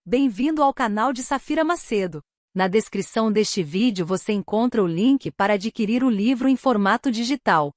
Bem-vindo ao canal de Safira Macedo. Na descrição deste vídeo você encontra o link para adquirir o livro em formato digital.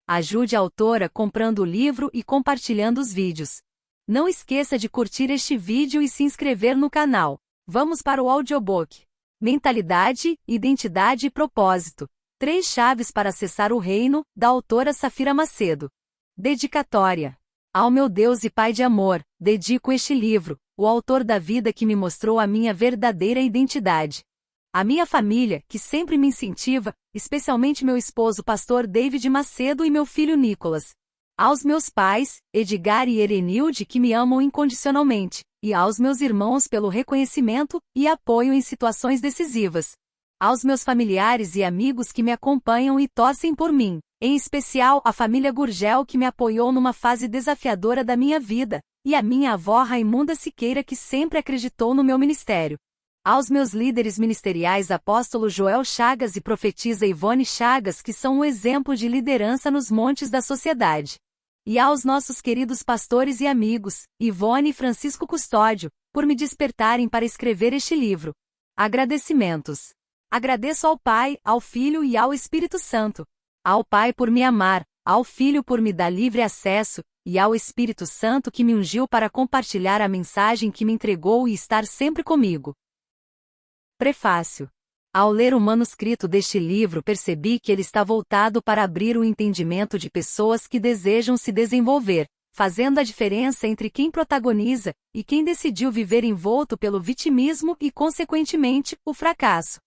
Ajude a autora comprando o livro e compartilhando os vídeos. Não esqueça de curtir este vídeo e se inscrever no canal. Vamos para o audiobook. Mentalidade, Identidade e Propósito. 3 chaves para acessar o reino, da autora Safira Macedo. Dedicatória. Ao meu Deus e Pai de amor, dedico este livro, o autor da vida que me mostrou a minha verdadeira identidade. A minha família, que sempre me incentiva, especialmente meu esposo pastor David Macedo e meu filho Nicolas. Aos meus pais, Edgar e Erenilde, que me amam incondicionalmente, e aos meus irmãos pelo reconhecimento e apoio em situações decisivas. Aos meus familiares e amigos que me acompanham e torcem por mim, em especial a família Gurgel que me apoiou numa fase desafiadora da minha vida, e a minha avó Raimunda Siqueira que sempre acreditou no meu ministério. Aos meus líderes ministeriais apóstolo Joel Chagas e profetisa Ivone Chagas que são um exemplo de liderança nos montes da sociedade. E aos nossos queridos pastores e amigos, Ivone e Francisco Custódio, por me despertarem para escrever este livro. Agradecimentos. Agradeço ao Pai, ao Filho e ao Espírito Santo. Ao Pai por me amar, ao Filho por me dar livre acesso, e ao Espírito Santo que me ungiu para compartilhar a mensagem que me entregou e estar sempre comigo. Prefácio. Ao ler o manuscrito deste livro percebi que ele está voltado para abrir o entendimento de pessoas que desejam se desenvolver, fazendo a diferença entre quem protagoniza e quem decidiu viver envolto pelo vitimismo e, consequentemente, o fracasso.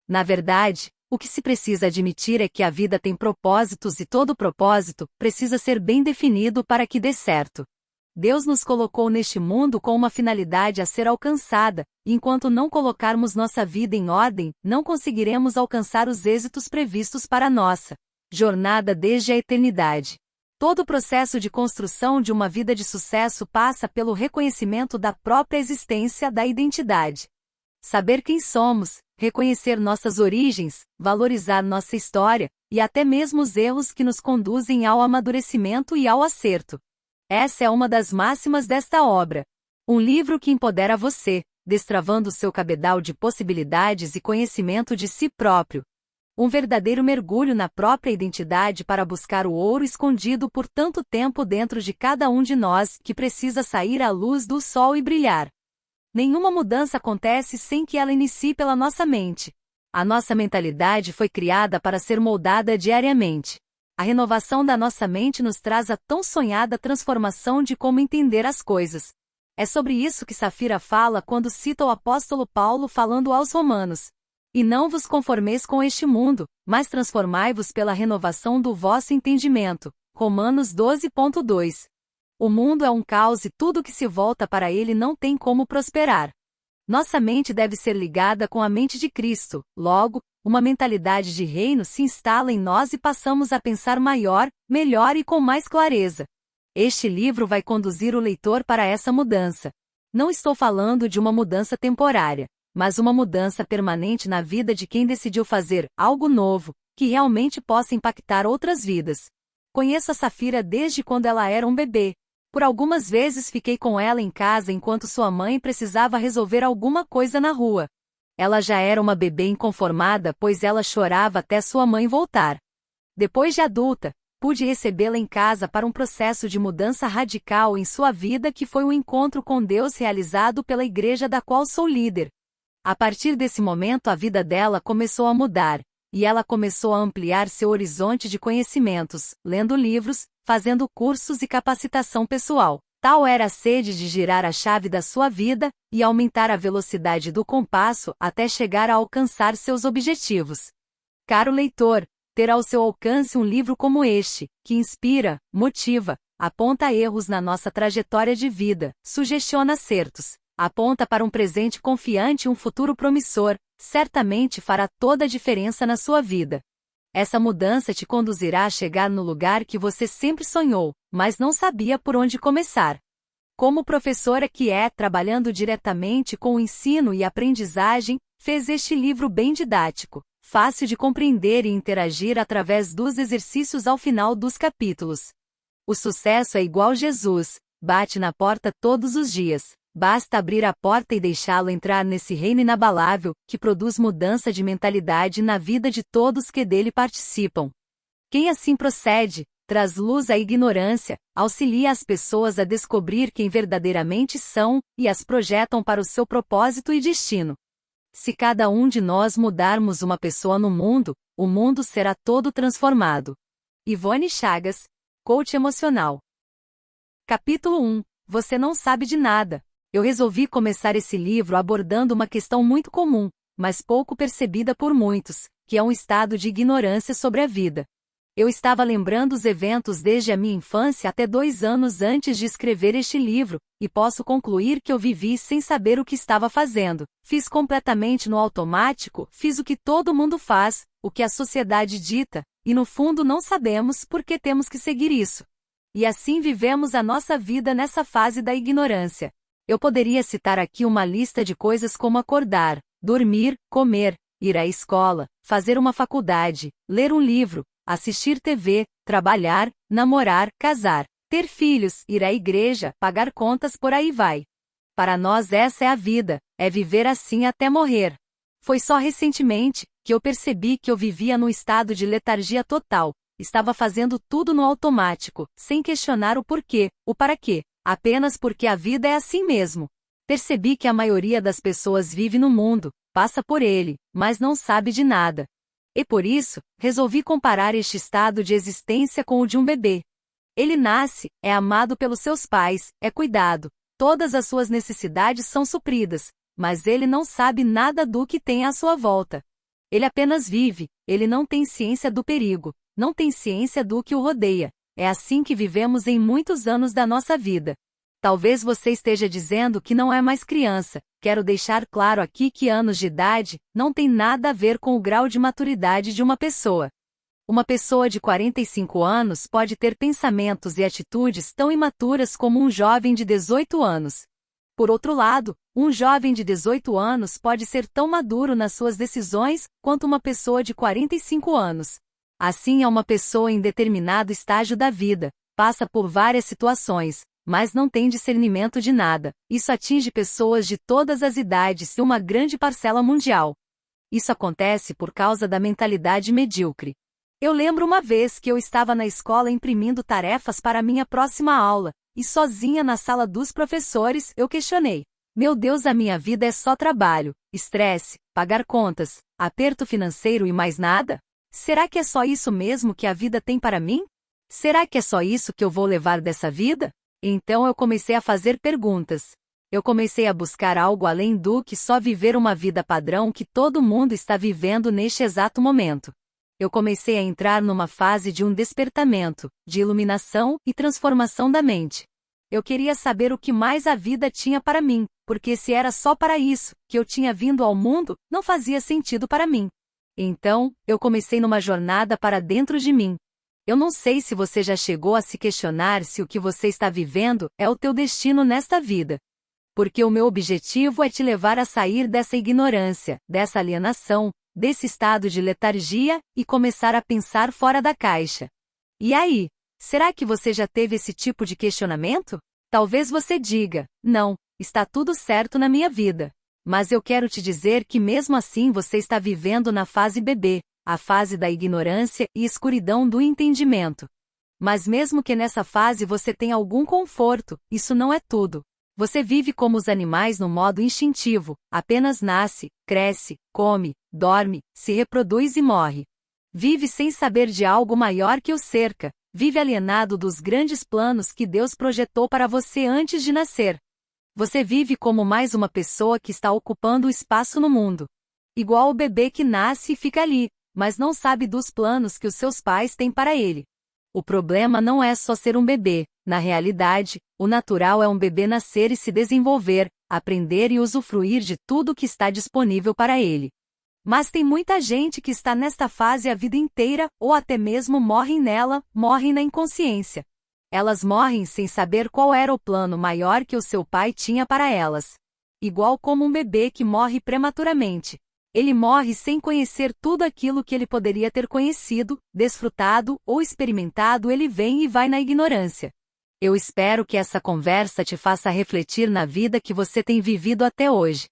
Na verdade, o que se precisa admitir é que a vida tem propósitos e todo propósito precisa ser bem definido para que dê certo. Deus nos colocou neste mundo com uma finalidade a ser alcançada, e enquanto não colocarmos nossa vida em ordem, não conseguiremos alcançar os êxitos previstos para nossa jornada desde a eternidade. Todo o processo de construção de uma vida de sucesso passa pelo reconhecimento da própria existência da identidade. Saber quem somos, reconhecer nossas origens, valorizar nossa história, e até mesmo os erros que nos conduzem ao amadurecimento e ao acerto. Essa é uma das máximas desta obra. Um livro que empodera você, destravando seu cabedal de possibilidades e conhecimento de si próprio. Um verdadeiro mergulho na própria identidade para buscar o ouro escondido por tanto tempo dentro de cada um de nós que precisa sair à luz do sol e brilhar. Nenhuma mudança acontece sem que ela inicie pela nossa mente. A nossa mentalidade foi criada para ser moldada diariamente. A renovação da nossa mente nos traz a tão sonhada transformação de como entender as coisas. É sobre isso que Safira fala quando cita o apóstolo Paulo falando aos Romanos. E não vos conformeis com este mundo, mas transformai-vos pela renovação do vosso entendimento. Romanos 12.2. O mundo é um caos e tudo que se volta para ele não tem como prosperar. Nossa mente deve ser ligada com a mente de Cristo, logo, uma mentalidade de reino se instala em nós e passamos a pensar maior, melhor e com mais clareza. Este livro vai conduzir o leitor para essa mudança. Não estou falando de uma mudança temporária, mas uma mudança permanente na vida de quem decidiu fazer algo novo, que realmente possa impactar outras vidas. Conheço a Safira desde quando ela era um bebê. Por algumas vezes fiquei com ela em casa enquanto sua mãe precisava resolver alguma coisa na rua. Ela já era uma bebê inconformada pois ela chorava até sua mãe voltar. Depois de adulta, pude recebê-la em casa para um processo de mudança radical em sua vida que foi um encontro com Deus realizado pela igreja da qual sou líder. A partir desse momento a vida dela começou a mudar, e ela começou a ampliar seu horizonte de conhecimentos, lendo livros, fazendo cursos e capacitação pessoal. Tal era a sede de girar a chave da sua vida e aumentar a velocidade do compasso até chegar a alcançar seus objetivos. Caro leitor, ter ao seu alcance um livro como este, que inspira, motiva, aponta erros na nossa trajetória de vida, sugestiona acertos, aponta para um presente confiante e um futuro promissor, certamente fará toda a diferença na sua vida. Essa mudança te conduzirá a chegar no lugar que você sempre sonhou, mas não sabia por onde começar. Como professora que é, trabalhando diretamente com o ensino e aprendizagem, fez este livro bem didático, fácil de compreender e interagir através dos exercícios ao final dos capítulos. O sucesso é igual Jesus, bate na porta todos os dias. Basta abrir a porta e deixá-lo entrar nesse reino inabalável, que produz mudança de mentalidade na vida de todos que dele participam. Quem assim procede, traz luz à ignorância, auxilia as pessoas a descobrir quem verdadeiramente são, e as projetam para o seu propósito e destino. Se cada um de nós mudarmos uma pessoa no mundo, o mundo será todo transformado. Ivone Chagas, Coach Emocional. Capítulo 1. Você não sabe de nada. Eu resolvi começar esse livro abordando uma questão muito comum, mas pouco percebida por muitos, que é um estado de ignorância sobre a vida. Eu estava lembrando os eventos desde a minha infância até 2 anos antes de escrever este livro, e posso concluir que eu vivi sem saber o que estava fazendo. Fiz completamente no automático, fiz o que todo mundo faz, o que a sociedade dita, e no fundo não sabemos por que temos que seguir isso. E assim vivemos a nossa vida nessa fase da ignorância. Eu poderia citar aqui uma lista de coisas como acordar, dormir, comer, ir à escola, fazer uma faculdade, ler um livro, assistir TV, trabalhar, namorar, casar, ter filhos, ir à igreja, pagar contas, por aí vai. Para nós essa é a vida, é viver assim até morrer. Foi só recentemente que eu percebi que eu vivia num estado de letargia total, estava fazendo tudo no automático, sem questionar o porquê, o para quê. Apenas porque a vida é assim mesmo. Percebi que a maioria das pessoas vive no mundo, passa por ele, mas não sabe de nada. E por isso, resolvi comparar este estado de existência com o de um bebê. Ele nasce, é amado pelos seus pais, é cuidado, todas as suas necessidades são supridas, mas ele não sabe nada do que tem à sua volta. Ele apenas vive, ele não tem ciência do perigo, não tem ciência do que o rodeia. É assim que vivemos em muitos anos da nossa vida. Talvez você esteja dizendo que não é mais criança. Quero deixar claro aqui que anos de idade não tem nada a ver com o grau de maturidade de uma pessoa. Uma pessoa de 45 anos pode ter pensamentos e atitudes tão imaturas como um jovem de 18 anos. Por outro lado, um jovem de 18 anos pode ser tão maduro nas suas decisões quanto uma pessoa de 45 anos. Assim é uma pessoa em determinado estágio da vida, passa por várias situações, mas não tem discernimento de nada. Isso atinge pessoas de todas as idades e uma grande parcela mundial. Isso acontece por causa da mentalidade medíocre. Eu lembro uma vez que eu estava na escola imprimindo tarefas para a minha próxima aula, e sozinha na sala dos professores eu questionei. Meu Deus, a minha vida é só trabalho, estresse, pagar contas, aperto financeiro e mais nada? Será que é só isso mesmo que a vida tem para mim? Será que é só isso que eu vou levar dessa vida? Então eu comecei a fazer perguntas. Eu comecei a buscar algo além do que só viver uma vida padrão que todo mundo está vivendo neste exato momento. Eu comecei a entrar numa fase de um despertamento, de iluminação e transformação da mente. Eu queria saber o que mais a vida tinha para mim, porque se era só para isso que eu tinha vindo ao mundo, não fazia sentido para mim. Então, eu comecei numa jornada para dentro de mim. Eu não sei se você já chegou a se questionar se o que você está vivendo é o teu destino nesta vida. Porque o meu objetivo é te levar a sair dessa ignorância, dessa alienação, desse estado de letargia, e começar a pensar fora da caixa. E aí, será que você já teve esse tipo de questionamento? Talvez você diga, não, está tudo certo na minha vida. Mas eu quero te dizer que mesmo assim você está vivendo na fase bebê, a fase da ignorância e escuridão do entendimento. Mas mesmo que nessa fase você tenha algum conforto, isso não é tudo. Você vive como os animais no modo instintivo, apenas nasce, cresce, come, dorme, se reproduz e morre. Vive sem saber de algo maior que o cerca, vive alienado dos grandes planos que Deus projetou para você antes de nascer. Você vive como mais uma pessoa que está ocupando o espaço no mundo. Igual o bebê que nasce e fica ali, mas não sabe dos planos que os seus pais têm para ele. O problema não é só ser um bebê. Na realidade, o natural é um bebê nascer e se desenvolver, aprender e usufruir de tudo que está disponível para ele. Mas tem muita gente que está nesta fase a vida inteira, ou até mesmo morrem nela, morrem na inconsciência. Elas morrem sem saber qual era o plano maior que o seu pai tinha para elas. Igual como um bebê que morre prematuramente. Ele morre sem conhecer tudo aquilo que ele poderia ter conhecido, desfrutado ou experimentado. Ele vem e vai na ignorância. Eu espero que essa conversa te faça refletir na vida que você tem vivido até hoje.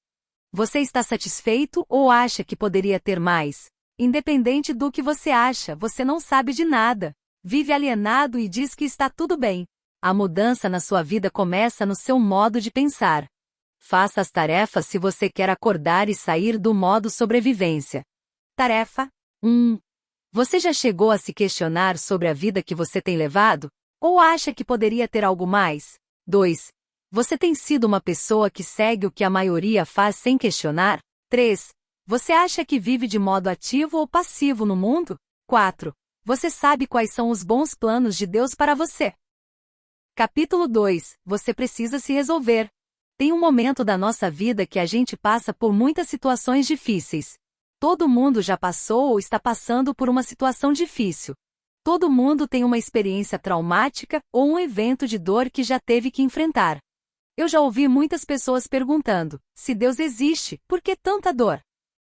Você está satisfeito ou acha que poderia ter mais? Independente do que você acha, você não sabe de nada. Vive alienado e diz que está tudo bem. A mudança na sua vida começa no seu modo de pensar. Faça as tarefas se você quer acordar e sair do modo sobrevivência. Tarefa 1. Você já chegou a se questionar sobre a vida que você tem levado? Ou acha que poderia ter algo mais? 2. Você tem sido uma pessoa que segue o que a maioria faz sem questionar? 3. Você acha que vive de modo ativo ou passivo no mundo? 4. Você sabe quais são os bons planos de Deus para você? Capítulo 2. Você precisa se resolver. Tem um momento da nossa vida que a gente passa por muitas situações difíceis. Todo mundo já passou ou está passando por uma situação difícil. Todo mundo tem uma experiência traumática ou um evento de dor que já teve que enfrentar. Eu já ouvi muitas pessoas perguntando: se Deus existe, por que tanta dor?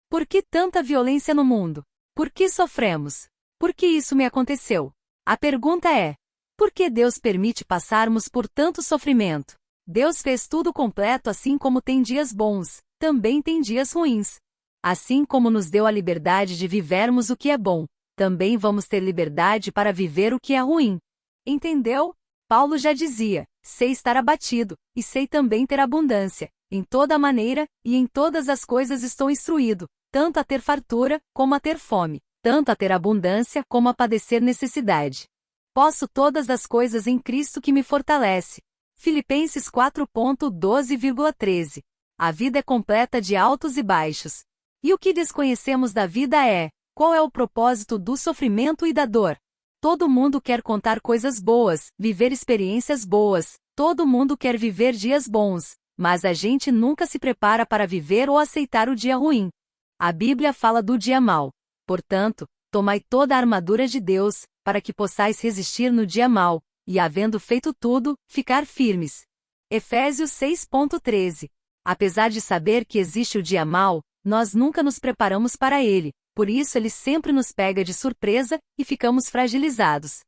Por que tanta violência no mundo? Por que sofremos? Por que isso me aconteceu? A pergunta é: por que Deus permite passarmos por tanto sofrimento? Deus fez tudo completo, assim como tem dias bons, também tem dias ruins. Assim como nos deu a liberdade de vivermos o que é bom, também vamos ter liberdade para viver o que é ruim. Entendeu? Paulo já dizia: sei estar abatido, e sei também ter abundância. Em toda maneira, e em todas as coisas estou instruído, tanto a ter fartura, como a ter fome, tanto a ter abundância, como a padecer necessidade. Posso todas as coisas em Cristo que me fortalece. Filipenses 4.12,13. A vida é completa de altos e baixos. E o que desconhecemos da vida é: qual é o propósito do sofrimento e da dor? Todo mundo quer contar coisas boas, viver experiências boas, todo mundo quer viver dias bons, mas a gente nunca se prepara para viver ou aceitar o dia ruim. A Bíblia fala do dia mau. Portanto, tomai toda a armadura de Deus, para que possais resistir no dia mau, e havendo feito tudo, ficar firmes. Efésios 6.13. Apesar de saber que existe o dia mau, nós nunca nos preparamos para ele, por isso ele sempre nos pega de surpresa, e ficamos fragilizados.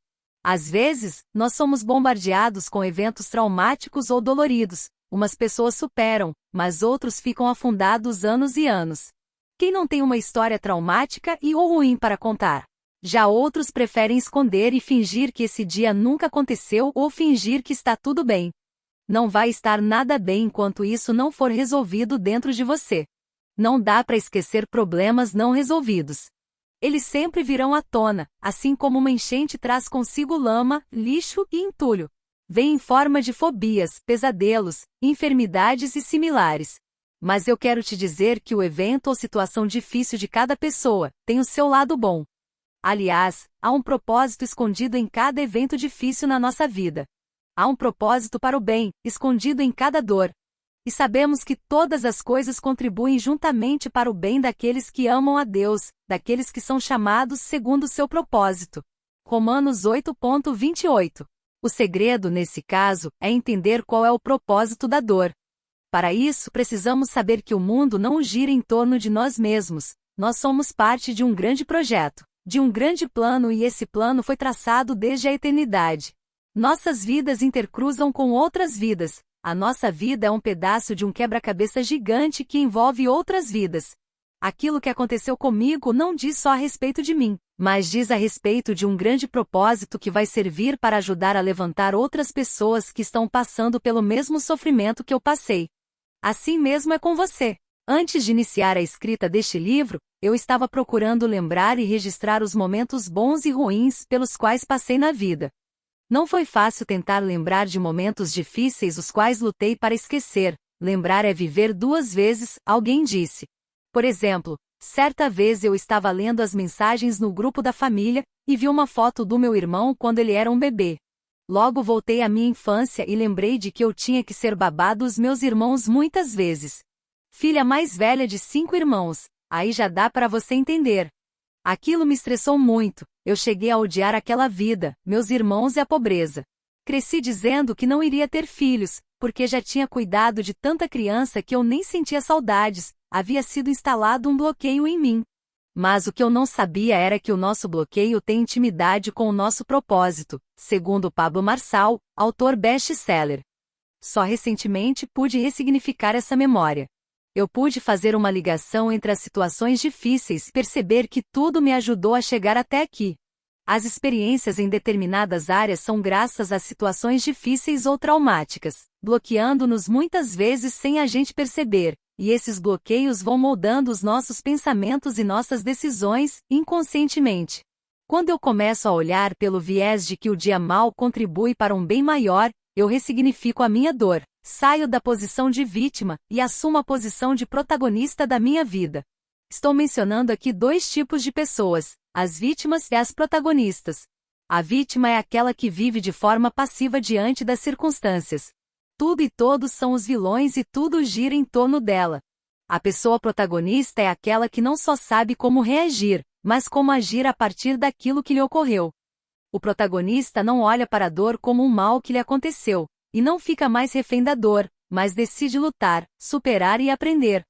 Às vezes, nós somos bombardeados com eventos traumáticos ou doloridos. Umas pessoas superam, mas outros ficam afundados anos e anos. Quem não tem uma história traumática e ou ruim para contar? Já outros preferem esconder e fingir que esse dia nunca aconteceu ou fingir que está tudo bem. Não vai estar nada bem enquanto isso não for resolvido dentro de você. Não dá para esquecer problemas não resolvidos. Eles sempre virão à tona, assim como uma enchente traz consigo lama, lixo e entulho. Vem em forma de fobias, pesadelos, enfermidades e similares. Mas eu quero te dizer que o evento ou situação difícil de cada pessoa tem o seu lado bom. Aliás, há um propósito escondido em cada evento difícil na nossa vida. Há um propósito para o bem, escondido em cada dor. E sabemos que todas as coisas contribuem juntamente para o bem daqueles que amam a Deus, daqueles que são chamados segundo o seu propósito. Romanos 8.28. O segredo, nesse caso, é entender qual é o propósito da dor. Para isso, precisamos saber que o mundo não gira em torno de nós mesmos. Nós somos parte de um grande projeto, de um grande plano, e esse plano foi traçado desde a eternidade. Nossas vidas intercruzam com outras vidas. A nossa vida é um pedaço de um quebra-cabeça gigante que envolve outras vidas. Aquilo que aconteceu comigo não diz só a respeito de mim, mas diz a respeito de um grande propósito que vai servir para ajudar a levantar outras pessoas que estão passando pelo mesmo sofrimento que eu passei. Assim mesmo é com você. Antes de iniciar a escrita deste livro, eu estava procurando lembrar e registrar os momentos bons e ruins pelos quais passei na vida. Não foi fácil tentar lembrar de momentos difíceis os quais lutei para esquecer. Lembrar é viver duas vezes, alguém disse. Por exemplo, certa vez eu estava lendo as mensagens no grupo da família, e vi uma foto do meu irmão quando ele era um bebê. Logo voltei à minha infância e lembrei de que eu tinha que ser babá dos meus irmãos muitas vezes. Filha mais velha de 5 irmãos, aí já dá para você entender. Aquilo me estressou muito, eu cheguei a odiar aquela vida, meus irmãos e a pobreza. Cresci dizendo que não iria ter filhos, porque já tinha cuidado de tanta criança que eu nem sentia saudades, havia sido instalado um bloqueio em mim. Mas o que eu não sabia era que o nosso bloqueio tem intimidade com o nosso propósito, segundo Pablo Marçal, autor best-seller. Só recentemente pude ressignificar essa memória. Eu pude fazer uma ligação entre as situações difíceis e perceber que tudo me ajudou a chegar até aqui. As experiências em determinadas áreas são graças a situações difíceis ou traumáticas, bloqueando-nos muitas vezes sem a gente perceber, e esses bloqueios vão moldando os nossos pensamentos e nossas decisões, inconscientemente. Quando eu começo a olhar pelo viés de que o dia mau contribui para um bem maior, eu ressignifico a minha dor, saio da posição de vítima e assumo a posição de protagonista da minha vida. Estou mencionando aqui dois tipos de pessoas, as vítimas e as protagonistas. A vítima é aquela que vive de forma passiva diante das circunstâncias. Tudo e todos são os vilões e tudo gira em torno dela. A pessoa protagonista é aquela que não só sabe como reagir, mas como agir a partir daquilo que lhe ocorreu. O protagonista não olha para a dor como um mal que lhe aconteceu, e não fica mais refém da dor, mas decide lutar, superar e aprender.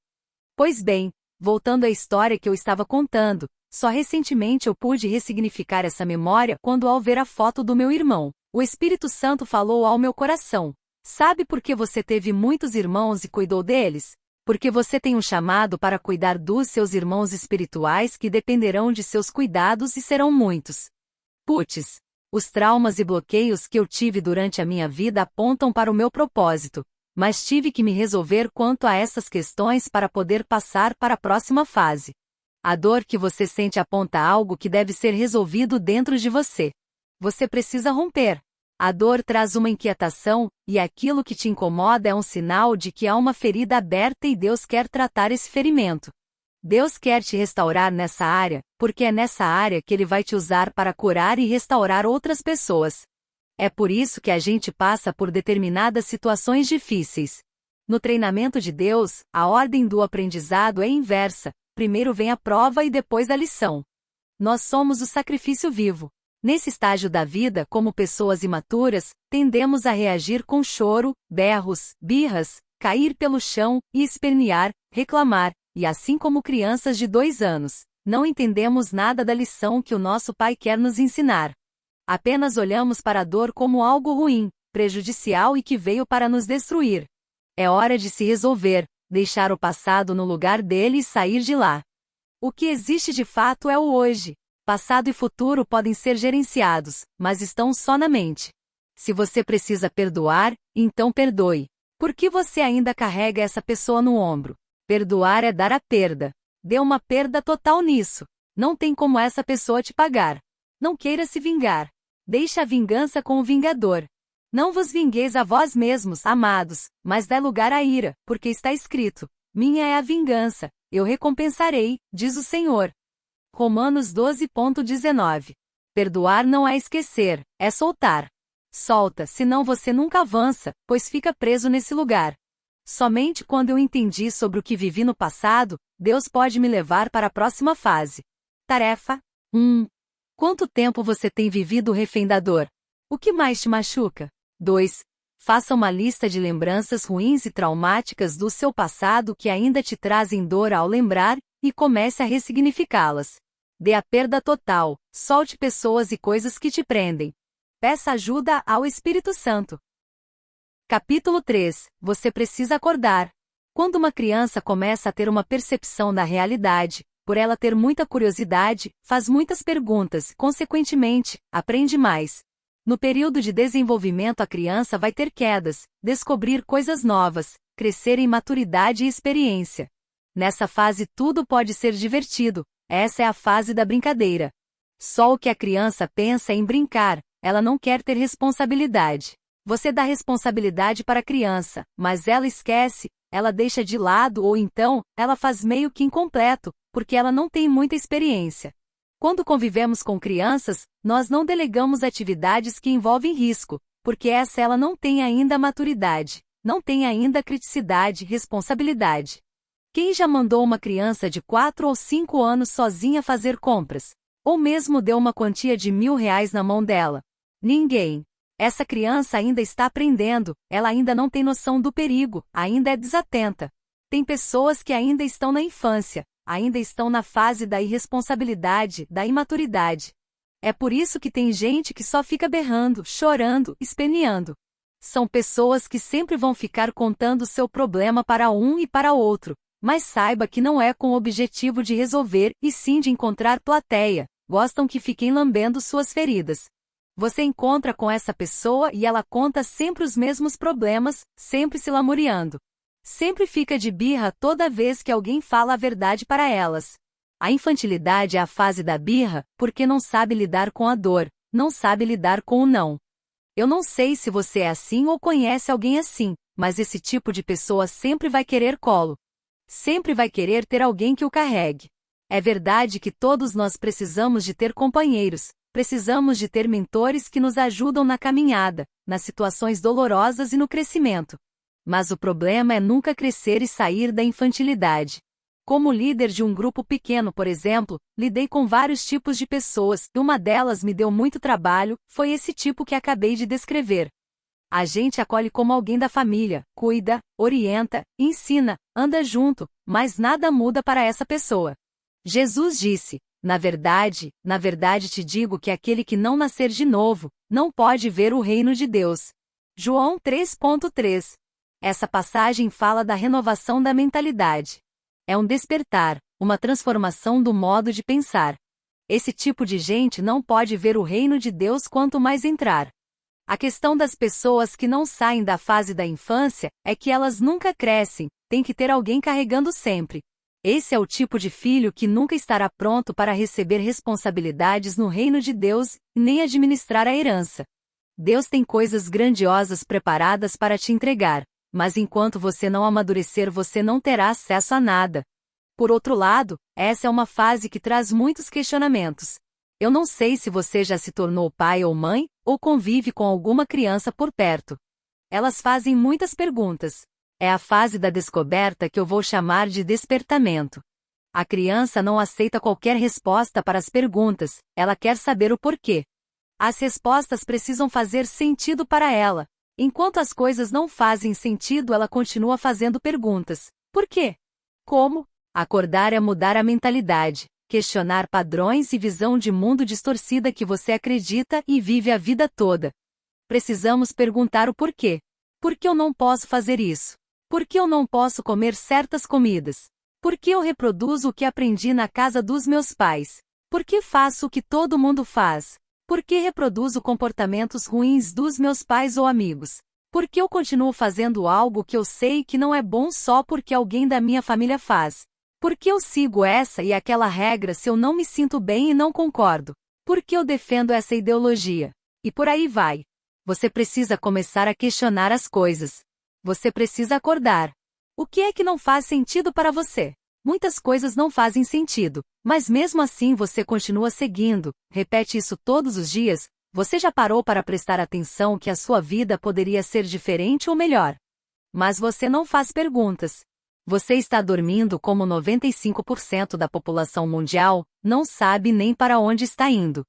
Pois bem, voltando à história que eu estava contando, só recentemente eu pude ressignificar essa memória quando, ao ver a foto do meu irmão, o Espírito Santo falou ao meu coração: sabe por que você teve muitos irmãos e cuidou deles? Porque você tem um chamado para cuidar dos seus irmãos espirituais que dependerão de seus cuidados e serão muitos. Putz! Os traumas e bloqueios que eu tive durante a minha vida apontam para o meu propósito, mas tive que me resolver quanto a essas questões para poder passar para a próxima fase. A dor que você sente aponta algo que deve ser resolvido dentro de você. Você precisa romper. A dor traz uma inquietação, e aquilo que te incomoda é um sinal de que há uma ferida aberta e Deus quer tratar esse ferimento. Deus quer te restaurar nessa área, porque é nessa área que Ele vai te usar para curar e restaurar outras pessoas. É por isso que a gente passa por determinadas situações difíceis. No treinamento de Deus, a ordem do aprendizado é inversa: primeiro vem a prova e depois a lição. Nós somos o sacrifício vivo. Nesse estágio da vida, como pessoas imaturas, tendemos a reagir com choro, berros, birras, cair pelo chão e espernear, reclamar. E assim como crianças de 2 anos, não entendemos nada da lição que o nosso Pai quer nos ensinar. Apenas olhamos para a dor como algo ruim, prejudicial e que veio para nos destruir. É hora de se resolver, deixar o passado no lugar dele e sair de lá. O que existe de fato é o hoje. Passado e futuro podem ser gerenciados, mas estão só na mente. Se você precisa perdoar, então perdoe. Por que você ainda carrega essa pessoa no ombro? Perdoar é dar a perda. Dê uma perda total nisso. Não tem como essa pessoa te pagar. Não queira se vingar. Deixe a vingança com o vingador. Não vos vingueis a vós mesmos, amados, mas dê lugar à ira, porque está escrito: minha é a vingança, eu recompensarei, diz o Senhor. Romanos 12:19. Perdoar não é esquecer, é soltar. Solta, senão você nunca avança, pois fica preso nesse lugar. Somente quando eu entendi sobre o que vivi no passado, Deus pode me levar para a próxima fase. Tarefa 1. Quanto tempo você tem vivido refém da dor? O que mais te machuca? 2. Faça uma lista de lembranças ruins e traumáticas do seu passado que ainda te trazem dor ao lembrar, e comece a ressignificá-las. Dê a perda total, solte pessoas e coisas que te prendem. Peça ajuda ao Espírito Santo. Capítulo 3. Você precisa acordar. Quando uma criança começa a ter uma percepção da realidade, por ela ter muita curiosidade, faz muitas perguntas, consequentemente, aprende mais. No período de desenvolvimento a criança vai ter quedas, descobrir coisas novas, crescer em maturidade e experiência. Nessa fase tudo pode ser divertido, essa é a fase da brincadeira. Só o que a criança pensa é em brincar, ela não quer ter responsabilidade. Você dá responsabilidade para a criança, mas ela esquece, ela deixa de lado ou então, ela faz meio que incompleto, porque ela não tem muita experiência. Quando convivemos com crianças, nós não delegamos atividades que envolvem risco, porque ela não tem ainda maturidade, não tem ainda criticidade e responsabilidade. Quem já mandou uma criança de 4 ou 5 anos sozinha fazer compras? Ou mesmo deu uma quantia de R$ 1.000 na mão dela? Ninguém. Essa criança ainda está aprendendo, ela ainda não tem noção do perigo, ainda é desatenta. Tem pessoas que ainda estão na infância, ainda estão na fase da irresponsabilidade, da imaturidade. É por isso que tem gente que só fica berrando, chorando, esperneando. São pessoas que sempre vão ficar contando seu problema para um e para outro, mas saiba que não é com o objetivo de resolver, e sim de encontrar plateia. Gostam que fiquem lambendo suas feridas. Você encontra com essa pessoa e ela conta sempre os mesmos problemas, sempre se lamuriando. Sempre fica de birra toda vez que alguém fala a verdade para elas. A infantilidade é a fase da birra, porque não sabe lidar com a dor, não sabe lidar com o não. Eu não sei se você é assim ou conhece alguém assim, mas esse tipo de pessoa sempre vai querer colo. Sempre vai querer ter alguém que o carregue. É verdade que todos nós precisamos de ter companheiros, precisamos de ter mentores que nos ajudam na caminhada, nas situações dolorosas e no crescimento. Mas o problema é nunca crescer e sair da infantilidade. Como líder de um grupo pequeno, por exemplo, lidei com vários tipos de pessoas, e uma delas me deu muito trabalho, foi esse tipo que acabei de descrever. A gente acolhe como alguém da família, cuida, orienta, ensina, anda junto, mas nada muda para essa pessoa. Jesus disse: na verdade te digo que aquele que não nascer de novo, não pode ver o reino de Deus. João 3.3. Essa passagem fala da renovação da mentalidade. É um despertar, uma transformação do modo de pensar. Esse tipo de gente não pode ver o reino de Deus quanto mais entrar. A questão das pessoas que não saem da fase da infância é que elas nunca crescem, tem que ter alguém carregando sempre. Esse é o tipo de filho que nunca estará pronto para receber responsabilidades no reino de Deus, nem administrar a herança. Deus tem coisas grandiosas preparadas para te entregar, mas enquanto você não amadurecer você não terá acesso a nada. Por outro lado, essa é uma fase que traz muitos questionamentos. Eu não sei se você já se tornou pai ou mãe, ou convive com alguma criança por perto. Elas fazem muitas perguntas. É a fase da descoberta que eu vou chamar de despertamento. A criança não aceita qualquer resposta para as perguntas, ela quer saber o porquê. As respostas precisam fazer sentido para ela. Enquanto as coisas não fazem sentido, ela continua fazendo perguntas. Por quê? Como? Acordar é mudar a mentalidade, questionar padrões e visão de mundo distorcida que você acredita e vive a vida toda. Precisamos perguntar o porquê. Por que eu não posso fazer isso? Por que eu não posso comer certas comidas? Por que eu reproduzo o que aprendi na casa dos meus pais? Por que faço o que todo mundo faz? Por que reproduzo comportamentos ruins dos meus pais ou amigos? Por que eu continuo fazendo algo que eu sei que não é bom só porque alguém da minha família faz? Por que eu sigo essa e aquela regra se eu não me sinto bem e não concordo? Por que eu defendo essa ideologia? E por aí vai. Você precisa começar a questionar as coisas. Você precisa acordar. O que é que não faz sentido para você? Muitas coisas não fazem sentido, mas mesmo assim você continua seguindo, repete isso todos os dias. Você já parou para prestar atenção que a sua vida poderia ser diferente ou melhor? Mas você não faz perguntas. Você está dormindo como 95% da população mundial, não sabe nem para onde está indo.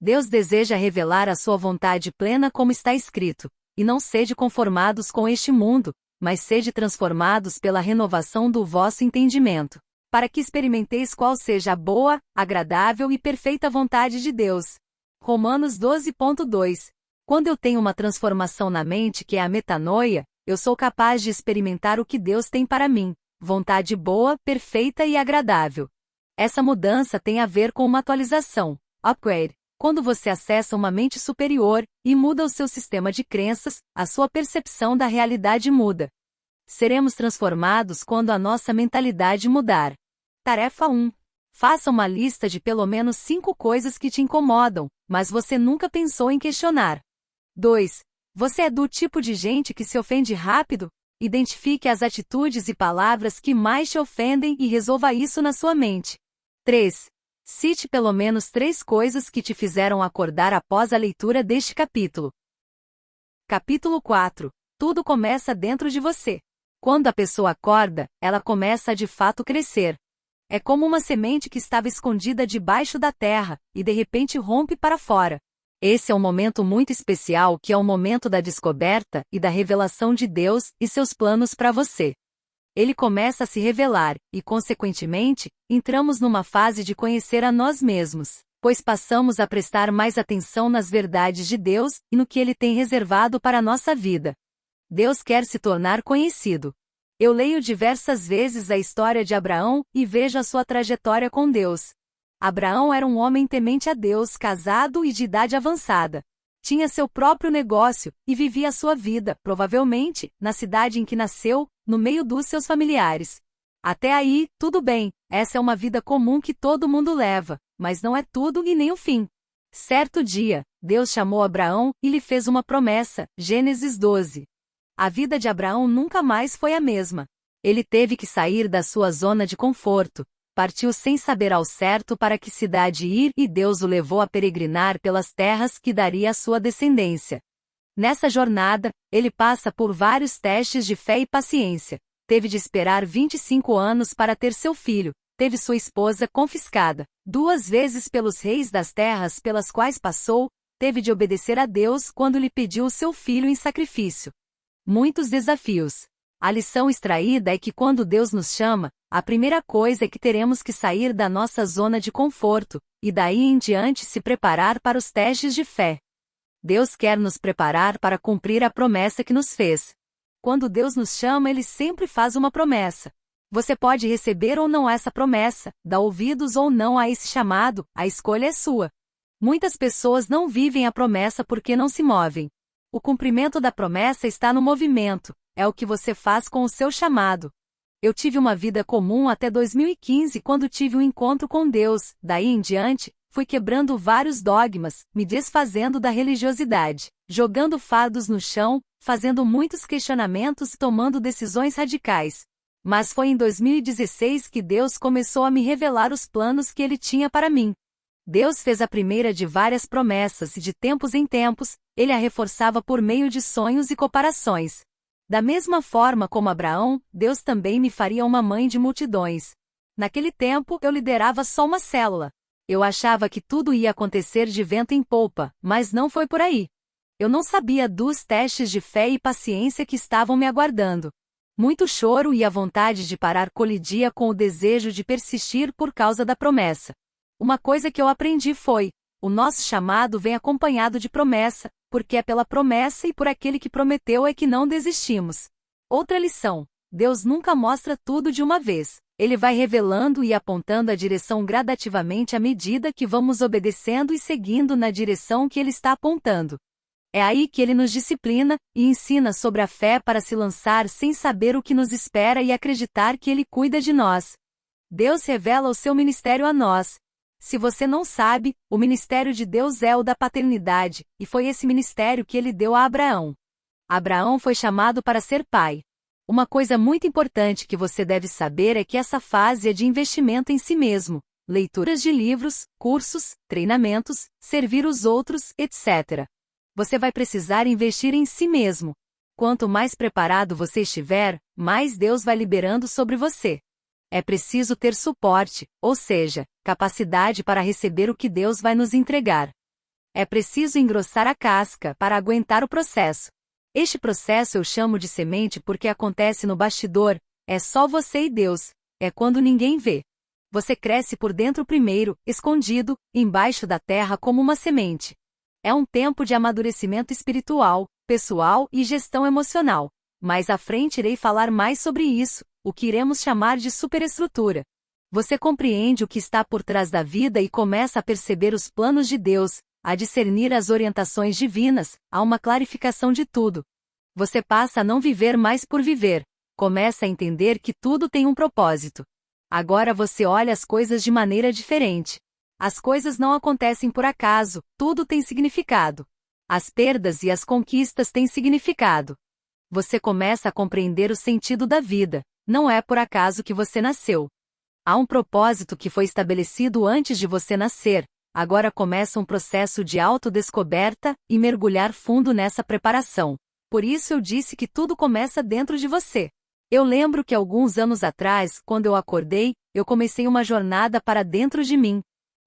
Deus deseja revelar a sua vontade plena como está escrito, e não sede conformados com este mundo, mas sede transformados pela renovação do vosso entendimento, para que experimenteis qual seja a boa, agradável e perfeita vontade de Deus. Romanos 12.2. Quando eu tenho uma transformação na mente que é a metanoia, eu sou capaz de experimentar o que Deus tem para mim, vontade boa, perfeita e agradável. Essa mudança tem a ver com uma atualização, upgrade. Quando você acessa uma mente superior e muda o seu sistema de crenças, a sua percepção da realidade muda. Seremos transformados quando a nossa mentalidade mudar. Tarefa 1. Faça uma lista de pelo menos 5 coisas que te incomodam, mas você nunca pensou em questionar. 2. Você é do tipo de gente que se ofende rápido? Identifique as atitudes e palavras que mais te ofendem e resolva isso na sua mente. 3. Cite pelo menos 3 coisas que te fizeram acordar após a leitura deste capítulo. Capítulo 4. Tudo começa dentro de você. Quando a pessoa acorda, ela começa a de fato crescer. É como uma semente que estava escondida debaixo da terra, e de repente rompe para fora. Esse é um momento muito especial que é o momento da descoberta e da revelação de Deus e seus planos para você. Ele começa a se revelar, e consequentemente, entramos numa fase de conhecer a nós mesmos, pois passamos a prestar mais atenção nas verdades de Deus e no que Ele tem reservado para a nossa vida. Deus quer se tornar conhecido. Eu leio diversas vezes a história de Abraão e vejo a sua trajetória com Deus. Abraão era um homem temente a Deus, casado e de idade avançada. Tinha seu próprio negócio e vivia a sua vida, provavelmente, na cidade em que nasceu, no meio dos seus familiares. Até aí, tudo bem, essa é uma vida comum que todo mundo leva, mas não é tudo e nem o fim. Certo dia, Deus chamou Abraão e lhe fez uma promessa, Gênesis 12. A vida de Abraão nunca mais foi a mesma. Ele teve que sair da sua zona de conforto, partiu sem saber ao certo para que cidade ir e Deus o levou a peregrinar pelas terras que daria à sua descendência. Nessa jornada, ele passa por vários testes de fé e paciência. Teve de esperar 25 anos para ter seu filho, teve sua esposa confiscada 2 vezes pelos reis das terras pelas quais passou, teve de obedecer a Deus quando lhe pediu o seu filho em sacrifício. Muitos desafios. A lição extraída é que quando Deus nos chama, a primeira coisa é que teremos que sair da nossa zona de conforto, e daí em diante se preparar para os testes de fé. Deus quer nos preparar para cumprir a promessa que nos fez. Quando Deus nos chama, Ele sempre faz uma promessa. Você pode receber ou não essa promessa, dar ouvidos ou não a esse chamado, a escolha é sua. Muitas pessoas não vivem a promessa porque não se movem. O cumprimento da promessa está no movimento, é o que você faz com o seu chamado. Eu tive uma vida comum até 2015 quando tive um encontro com Deus, daí em diante, fui quebrando vários dogmas, me desfazendo da religiosidade, jogando fardos no chão, fazendo muitos questionamentos e tomando decisões radicais. Mas foi em 2016 que Deus começou a me revelar os planos que Ele tinha para mim. Deus fez a primeira de várias promessas e de tempos em tempos, Ele a reforçava por meio de sonhos e comparações. Da mesma forma como Abraão, Deus também me faria uma mãe de multidões. Naquele tempo, eu liderava só uma célula. Eu achava que tudo ia acontecer de vento em polpa, mas não foi por aí. Eu não sabia dos testes de fé e paciência que estavam me aguardando. Muito choro e a vontade de parar colidia com o desejo de persistir por causa da promessa. Uma coisa que eu aprendi foi: o nosso chamado vem acompanhado de promessa, porque é pela promessa e por aquele que prometeu é que não desistimos. Outra lição: Deus nunca mostra tudo de uma vez. Ele vai revelando e apontando a direção gradativamente à medida que vamos obedecendo e seguindo na direção que Ele está apontando. É aí que Ele nos disciplina e ensina sobre a fé para se lançar sem saber o que nos espera e acreditar que Ele cuida de nós. Deus revela o seu ministério a nós. Se você não sabe, o ministério de Deus é o da paternidade, e foi esse ministério que Ele deu a Abraão. Abraão foi chamado para ser pai. Uma coisa muito importante que você deve saber é que essa fase é de investimento em si mesmo, leituras de livros, cursos, treinamentos, servir os outros, etc. Você vai precisar investir em si mesmo. Quanto mais preparado você estiver, mais Deus vai liberando sobre você. É preciso ter suporte, ou seja, capacidade para receber o que Deus vai nos entregar. É preciso engrossar a casca para aguentar o processo. Este processo eu chamo de semente porque acontece no bastidor, é só você e Deus, é quando ninguém vê. Você cresce por dentro primeiro, escondido, embaixo da terra como uma semente. É um tempo de amadurecimento espiritual, pessoal e gestão emocional. Mais à frente irei falar mais sobre isso, o que iremos chamar de superestrutura. Você compreende o que está por trás da vida e começa a perceber os planos de Deus, a discernir as orientações divinas, há uma clarificação de tudo. Você passa a não viver mais por viver, começa a entender que tudo tem um propósito. Agora você olha as coisas de maneira diferente. As coisas não acontecem por acaso, tudo tem significado. As perdas e as conquistas têm significado. Você começa a compreender o sentido da vida, não é por acaso que você nasceu. Há um propósito que foi estabelecido antes de você nascer, agora começa um processo de autodescoberta e mergulhar fundo nessa preparação. Por isso eu disse que tudo começa dentro de você. Eu lembro que alguns anos atrás, quando eu acordei, eu comecei uma jornada para dentro de mim.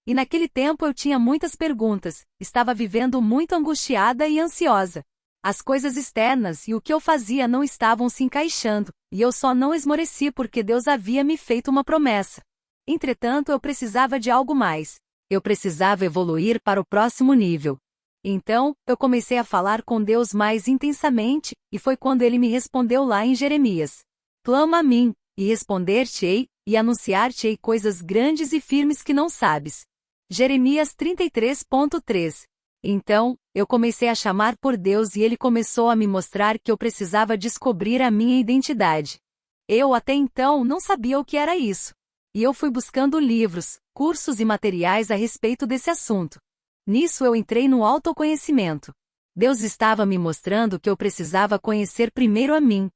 E naquele tempo eu tinha muitas perguntas, estava vivendo muito angustiada e ansiosa. As coisas externas e o que eu fazia não estavam se encaixando, e eu só não esmoreci porque Deus havia me feito uma promessa. Entretanto, eu precisava de algo mais. Eu precisava evoluir para o próximo nível. Então, eu comecei a falar com Deus mais intensamente, e foi quando ele me respondeu lá em Jeremias: Clama a mim, e responder-te-ei, e anunciar-te-ei coisas grandes e firmes que não sabes. Jeremias 33.3. Então, eu comecei a chamar por Deus e ele começou a me mostrar que eu precisava descobrir a minha identidade. Eu até então não sabia o que era isso. E eu fui buscando livros, cursos e materiais a respeito desse assunto. Nisso eu entrei no autoconhecimento. Deus estava me mostrando que eu precisava conhecer primeiro a mim.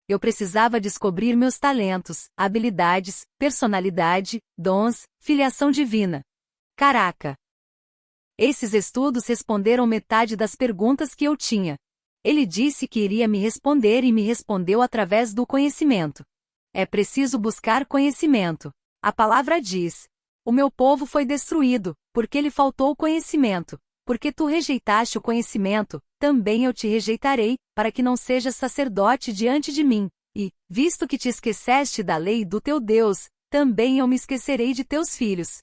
Eu precisava descobrir meus talentos, habilidades, personalidade, dons, filiação divina. Caraca! Esses estudos responderam metade das perguntas que eu tinha. Ele disse que iria me responder e me respondeu através do conhecimento. É preciso buscar conhecimento. A palavra diz: o meu povo foi destruído, porque lhe faltou o conhecimento. Porque tu rejeitaste o conhecimento, também eu te rejeitarei, para que não sejas sacerdote diante de mim. E, visto que te esqueceste da lei do teu Deus, também eu me esquecerei de teus filhos.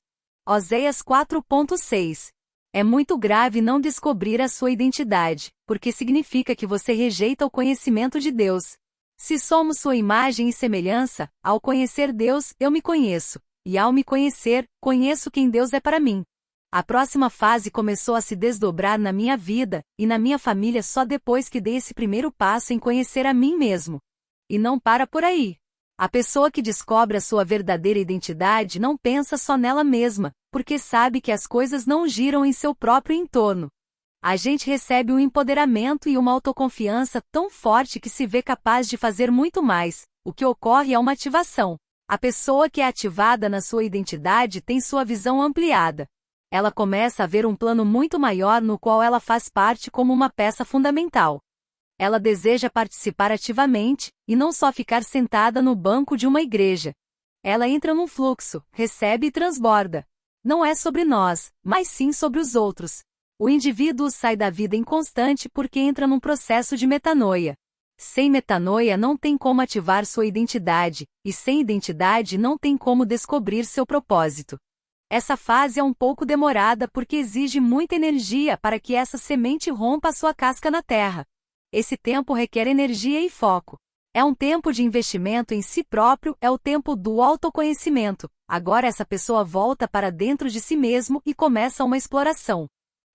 Oséias 4.6. É muito grave não descobrir a sua identidade, porque significa que você rejeita o conhecimento de Deus. Se somos sua imagem e semelhança, ao conhecer Deus, eu me conheço, e ao me conhecer, conheço quem Deus é para mim. A próxima fase começou a se desdobrar na minha vida, e na minha família só depois que dei esse primeiro passo em conhecer a mim mesmo. E não para por aí. A pessoa que descobre a sua verdadeira identidade não pensa só nela mesma, porque sabe que as coisas não giram em seu próprio entorno. A gente recebe um empoderamento e uma autoconfiança tão forte que se vê capaz de fazer muito mais. O que ocorre é uma ativação. A pessoa que é ativada na sua identidade tem sua visão ampliada. Ela começa a ver um plano muito maior no qual ela faz parte como uma peça fundamental. Ela deseja participar ativamente, e não só ficar sentada no banco de uma igreja. Ela entra num fluxo, recebe e transborda. Não é sobre nós, mas sim sobre os outros. O indivíduo sai da vida inconstante porque entra num processo de metanoia. Sem metanoia não tem como ativar sua identidade, e sem identidade não tem como descobrir seu propósito. Essa fase é um pouco demorada porque exige muita energia para que essa semente rompa a sua casca na terra. Esse tempo requer energia e foco. É um tempo de investimento em si próprio, é o tempo do autoconhecimento. Agora essa pessoa volta para dentro de si mesmo e começa uma exploração.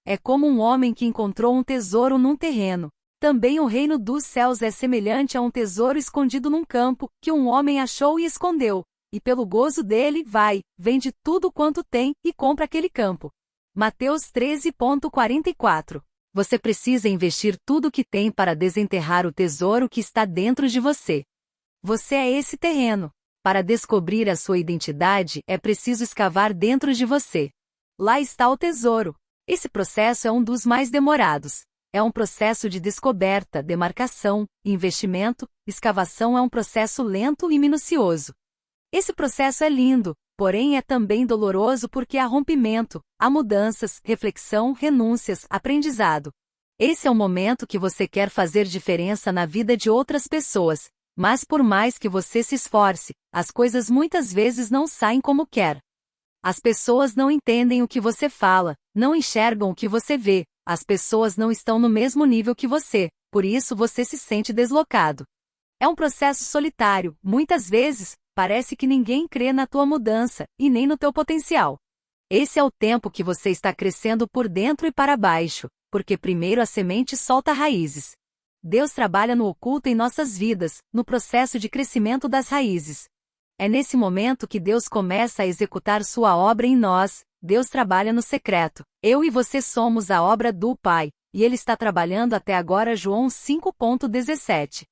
É como um homem que encontrou um tesouro num terreno. Também o reino dos céus é semelhante a um tesouro escondido num campo, que um homem achou e escondeu. E pelo gozo dele, vai, vende tudo quanto tem, e compra aquele campo. Mateus 13.44. Você precisa investir tudo o que tem para desenterrar o tesouro que está dentro de você. Você é esse terreno. Para descobrir a sua identidade, é preciso escavar dentro de você. Lá está o tesouro. Esse processo é um dos mais demorados. É um processo de descoberta, demarcação, investimento, escavação é um processo lento e minucioso. Esse processo é lindo, porém é também doloroso porque há rompimento, há mudanças, reflexão, renúncias, aprendizado. Esse é o momento que você quer fazer diferença na vida de outras pessoas, mas por mais que você se esforce, as coisas muitas vezes não saem como quer. As pessoas não entendem o que você fala, não enxergam o que você vê, as pessoas não estão no mesmo nível que você, por isso você se sente deslocado. É um processo solitário, muitas vezes, parece que ninguém crê na tua mudança, e nem no teu potencial. Esse é o tempo que você está crescendo por dentro e para baixo, porque primeiro a semente solta raízes. Deus trabalha no oculto em nossas vidas, no processo de crescimento das raízes. É nesse momento que Deus começa a executar sua obra em nós. Deus trabalha no secreto. Eu e você somos a obra do Pai, e Ele está trabalhando até agora. João 5.17.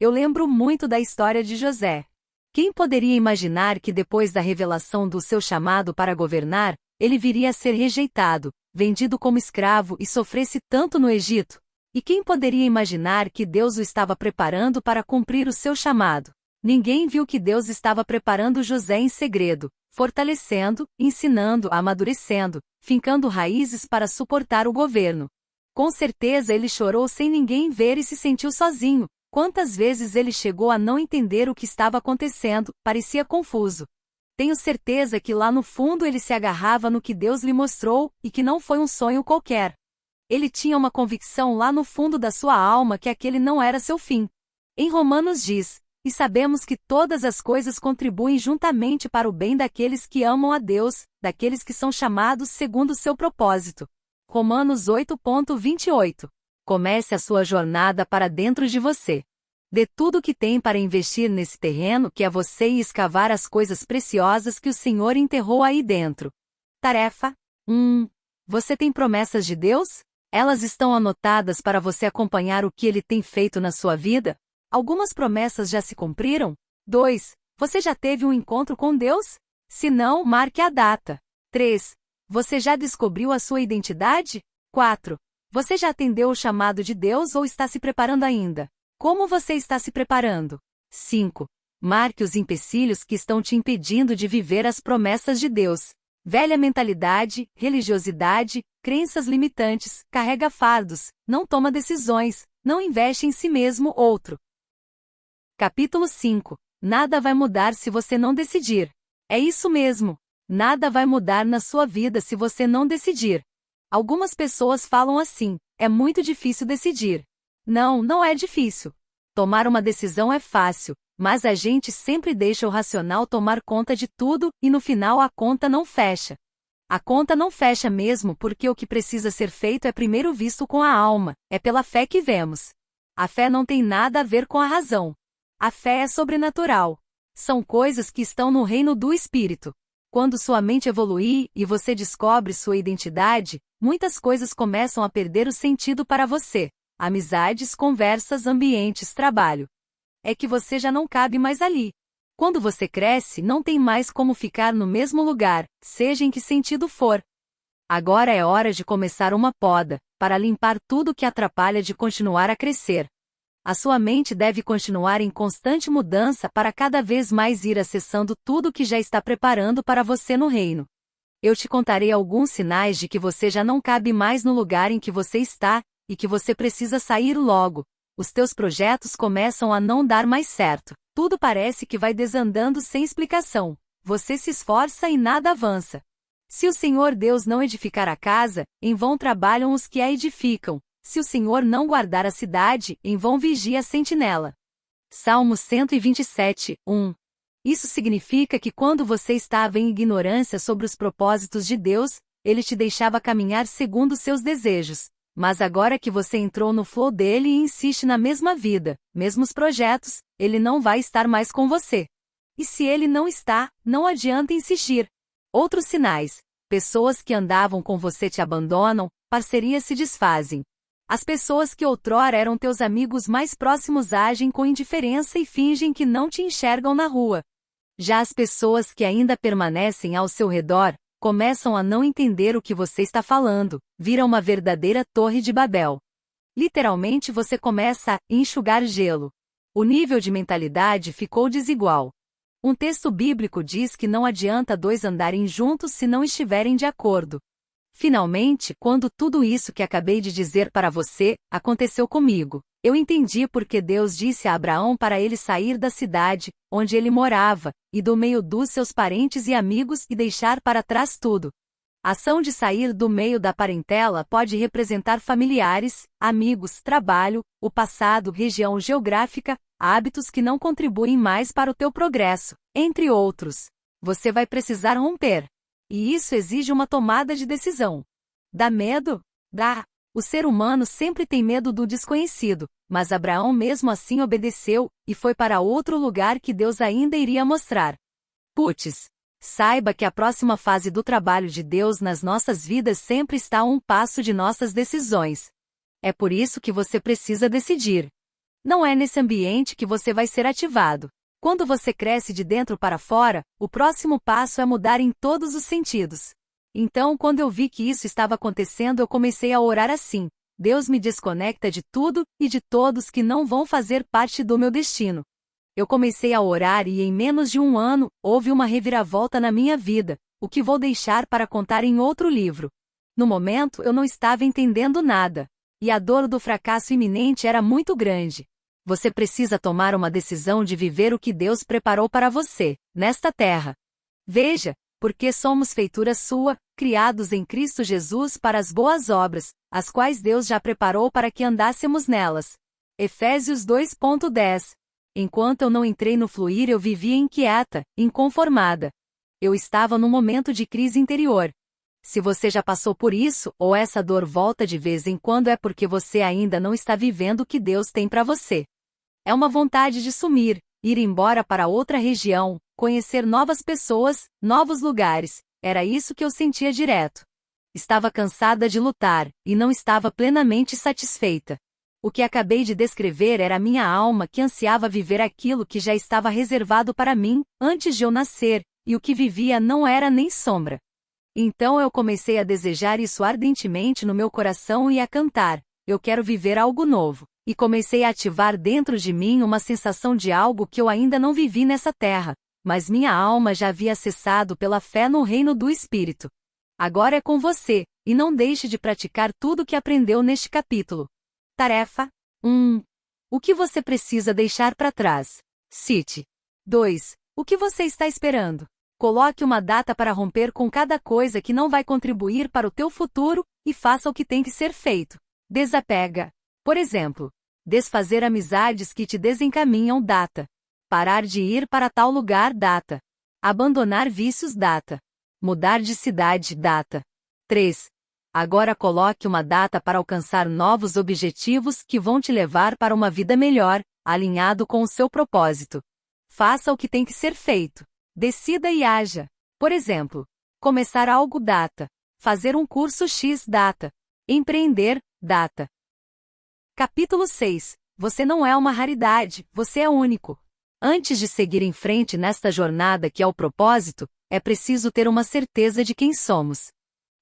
Eu lembro muito da história de José. Quem poderia imaginar que depois da revelação do seu chamado para governar, ele viria a ser rejeitado, vendido como escravo e sofresse tanto no Egito? E quem poderia imaginar que Deus o estava preparando para cumprir o seu chamado? Ninguém viu que Deus estava preparando José em segredo, fortalecendo, ensinando, amadurecendo, fincando raízes para suportar o governo. Com certeza ele chorou sem ninguém ver e se sentiu sozinho. Quantas vezes ele chegou a não entender o que estava acontecendo, parecia confuso. Tenho certeza que lá no fundo ele se agarrava no que Deus lhe mostrou, e que não foi um sonho qualquer. Ele tinha uma convicção lá no fundo da sua alma que aquele não era seu fim. Em Romanos diz: "E sabemos que todas as coisas contribuem juntamente para o bem daqueles que amam a Deus, daqueles que são chamados segundo o seu propósito." Romanos 8:28. Comece a sua jornada para dentro de você. Dê tudo o que tem para investir nesse terreno que é você e escavar as coisas preciosas que o Senhor enterrou aí dentro. Tarefa 1. Você tem promessas de Deus? Elas estão anotadas para você acompanhar o que Ele tem feito na sua vida? Algumas promessas já se cumpriram? 2. Você já teve um encontro com Deus? Se não, marque a data. 3. Você já descobriu a sua identidade? 4. Você já atendeu o chamado de Deus ou está se preparando ainda? Como você está se preparando? 5. Marque os empecilhos que estão te impedindo de viver as promessas de Deus. Velha mentalidade, religiosidade, crenças limitantes, carrega fardos, não toma decisões, não investe em si mesmo. Outro. Capítulo 5. Nada vai mudar se você não decidir. É isso mesmo. Nada vai mudar na sua vida se você não decidir. Algumas pessoas falam assim: é muito difícil decidir. Não, não é difícil. Tomar uma decisão é fácil, mas a gente sempre deixa o racional tomar conta de tudo e no final a conta não fecha. A conta não fecha mesmo porque o que precisa ser feito é primeiro visto com a alma, é pela fé que vemos. A fé não tem nada a ver com a razão. A fé é sobrenatural. São coisas que estão no reino do Espírito. Quando sua mente evoluir e você descobre sua identidade, muitas coisas começam a perder o sentido para você. Amizades, conversas, ambientes, trabalho. É que você já não cabe mais ali. Quando você cresce, não tem mais como ficar no mesmo lugar, seja em que sentido for. Agora é hora de começar uma poda, para limpar tudo que atrapalha de continuar a crescer. A sua mente deve continuar em constante mudança para cada vez mais ir acessando tudo que já está preparando para você no reino. Eu te contarei alguns sinais de que você já não cabe mais no lugar em que você está, e que você precisa sair logo. Os teus projetos começam a não dar mais certo. Tudo parece que vai desandando sem explicação. Você se esforça e nada avança. Se o Senhor Deus não edificar a casa, em vão trabalham os que a edificam. Se o Senhor não guardar a cidade, em vão vigia a sentinela. Salmo 127, 1. Isso significa que quando você estava em ignorância sobre os propósitos de Deus, Ele te deixava caminhar segundo seus desejos. Mas agora que você entrou no flow dele e insiste na mesma vida, mesmos projetos, Ele não vai estar mais com você. E se Ele não está, não adianta insistir. Outros sinais. Pessoas que andavam com você te abandonam, parcerias se desfazem. As pessoas que outrora eram teus amigos mais próximos agem com indiferença e fingem que não te enxergam na rua. Já as pessoas que ainda permanecem ao seu redor, começam a não entender o que você está falando, vira uma verdadeira torre de Babel. Literalmente você começa a enxugar gelo. O nível de mentalidade ficou desigual. Um texto bíblico diz que não adianta dois andarem juntos se não estiverem de acordo. Finalmente, quando tudo isso que acabei de dizer para você aconteceu comigo, eu entendi porque Deus disse a Abraão para ele sair da cidade, onde ele morava, e do meio dos seus parentes e amigos e deixar para trás tudo. A ação de sair do meio da parentela pode representar familiares, amigos, trabalho, o passado, região geográfica, hábitos que não contribuem mais para o teu progresso, entre outros. Você vai precisar romper. E isso exige uma tomada de decisão. Dá medo? Dá. O ser humano sempre tem medo do desconhecido, mas Abraão mesmo assim obedeceu, e foi para outro lugar que Deus ainda iria mostrar. Putz! Saiba que a próxima fase do trabalho de Deus nas nossas vidas sempre está a um passo de nossas decisões. É por isso que você precisa decidir. Não é nesse ambiente que você vai ser ativado. Quando você cresce de dentro para fora, o próximo passo é mudar em todos os sentidos. Então, quando eu vi que isso estava acontecendo, eu comecei a orar assim: Deus me desconecta de tudo e de todos que não vão fazer parte do meu destino. Eu comecei a orar e em menos de um ano, houve uma reviravolta na minha vida, o que vou deixar para contar em outro livro. No momento eu não estava entendendo nada. e a dor do fracasso iminente era muito grande. Você precisa tomar uma decisão de viver o que Deus preparou para você, nesta terra. Veja, porque somos feitura sua, criados em Cristo Jesus para as boas obras, as quais Deus já preparou para que andássemos nelas. Efésios 2:10. Enquanto eu não entrei no fluir, eu vivia inquieta, inconformada. Eu estava num momento de crise interior. Se você já passou por isso, ou essa dor volta de vez em quando, é porque você ainda não está vivendo o que Deus tem para você. É uma vontade de sumir, ir embora para outra região, conhecer novas pessoas, novos lugares. Era isso que eu sentia direto. Estava cansada de lutar, e não estava plenamente satisfeita. O que acabei de descrever era minha alma que ansiava viver aquilo que já estava reservado para mim, antes de eu nascer, e o que vivia não era nem sombra. Então eu comecei a desejar isso ardentemente no meu coração e a cantar: eu quero viver algo novo. E comecei a ativar dentro de mim uma sensação de algo que eu ainda não vivi nessa terra, mas minha alma já havia acessado pela fé no reino do Espírito. Agora é com você, e não deixe de praticar tudo o que aprendeu neste capítulo. Tarefa 1. O que você precisa deixar para trás? Cite. 2. O que você está esperando? Coloque uma data para romper com cada coisa que não vai contribuir para o teu futuro, e faça o que tem que ser feito. Desapega. Por exemplo, desfazer amizades que te desencaminham, data. Parar de ir para tal lugar, data. Abandonar vícios, data. Mudar de cidade, data. 3. Agora coloque uma data para alcançar novos objetivos que vão te levar para uma vida melhor, alinhado com o seu propósito. Faça o que tem que ser feito. Decida e haja. Por exemplo, começar algo, data. Fazer um curso X, data. Empreender, data. Capítulo 6. Você não é uma raridade, você é único. Antes de seguir em frente nesta jornada que é o propósito, é preciso ter uma certeza de quem somos.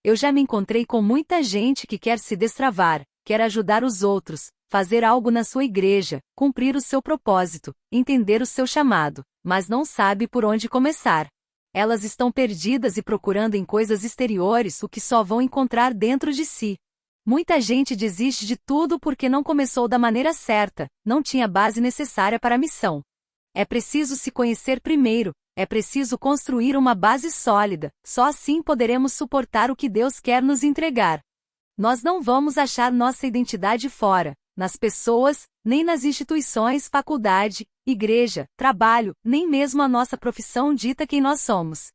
Eu já me encontrei com muita gente que quer se destravar, quer ajudar os outros, fazer algo na sua igreja, cumprir o seu propósito, entender o seu chamado, mas não sabe por onde começar. Elas estão perdidas e procurando em coisas exteriores o que só vão encontrar dentro de si. Muita gente desiste de tudo porque não começou da maneira certa, não tinha base necessária para a missão. É preciso se conhecer primeiro, é preciso construir uma base sólida, só assim poderemos suportar o que Deus quer nos entregar. Nós não vamos achar nossa identidade fora, nas pessoas, nem nas instituições, faculdade, igreja, trabalho, nem mesmo a nossa profissão dita quem nós somos.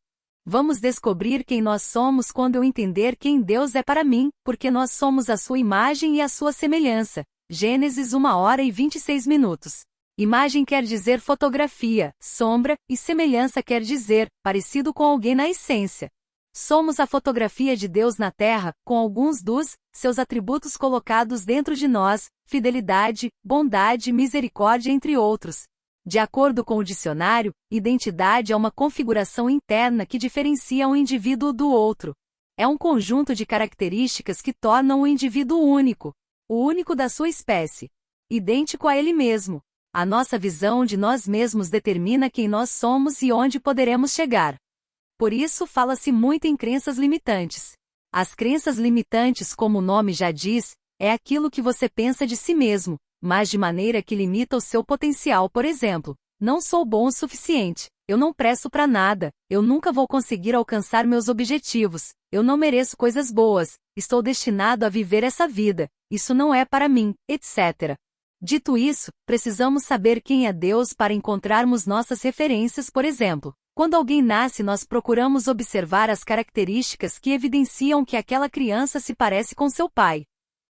Vamos descobrir quem nós somos quando eu entender quem Deus é para mim, porque nós somos a sua imagem e a sua semelhança. Gênesis 1h26. Imagem quer dizer fotografia, sombra, e semelhança quer dizer parecido com alguém na essência. Somos a fotografia de Deus na Terra, com alguns dos seus atributos colocados dentro de nós: fidelidade, bondade, misericórdia, entre outros. De acordo com o dicionário, identidade é uma configuração interna que diferencia um indivíduo do outro. É um conjunto de características que tornam o indivíduo único, o único da sua espécie, idêntico a ele mesmo. A nossa visão de nós mesmos determina quem nós somos e onde poderemos chegar. Por isso fala-se muito em crenças limitantes. As crenças limitantes, como o nome já diz, é aquilo que você pensa de si mesmo, mas de maneira que limita o seu potencial. Por exemplo, não sou bom o suficiente, eu não presto para nada, eu nunca vou conseguir alcançar meus objetivos, eu não mereço coisas boas, estou destinado a viver essa vida, isso não é para mim, etc. Dito isso, precisamos saber quem é Deus para encontrarmos nossas referências. Por exemplo, quando alguém nasce, nós procuramos observar as características que evidenciam que aquela criança se parece com seu pai.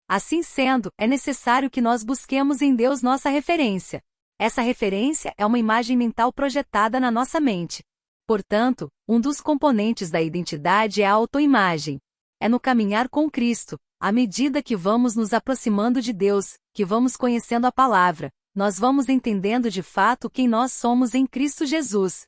Assim sendo, é necessário que nós busquemos em Deus nossa referência. Essa referência é uma imagem mental projetada na nossa mente. Portanto, um dos componentes da identidade é a autoimagem. É no caminhar com Cristo, à medida que vamos nos aproximando de Deus, que vamos conhecendo a palavra, nós vamos entendendo de fato quem nós somos em Cristo Jesus.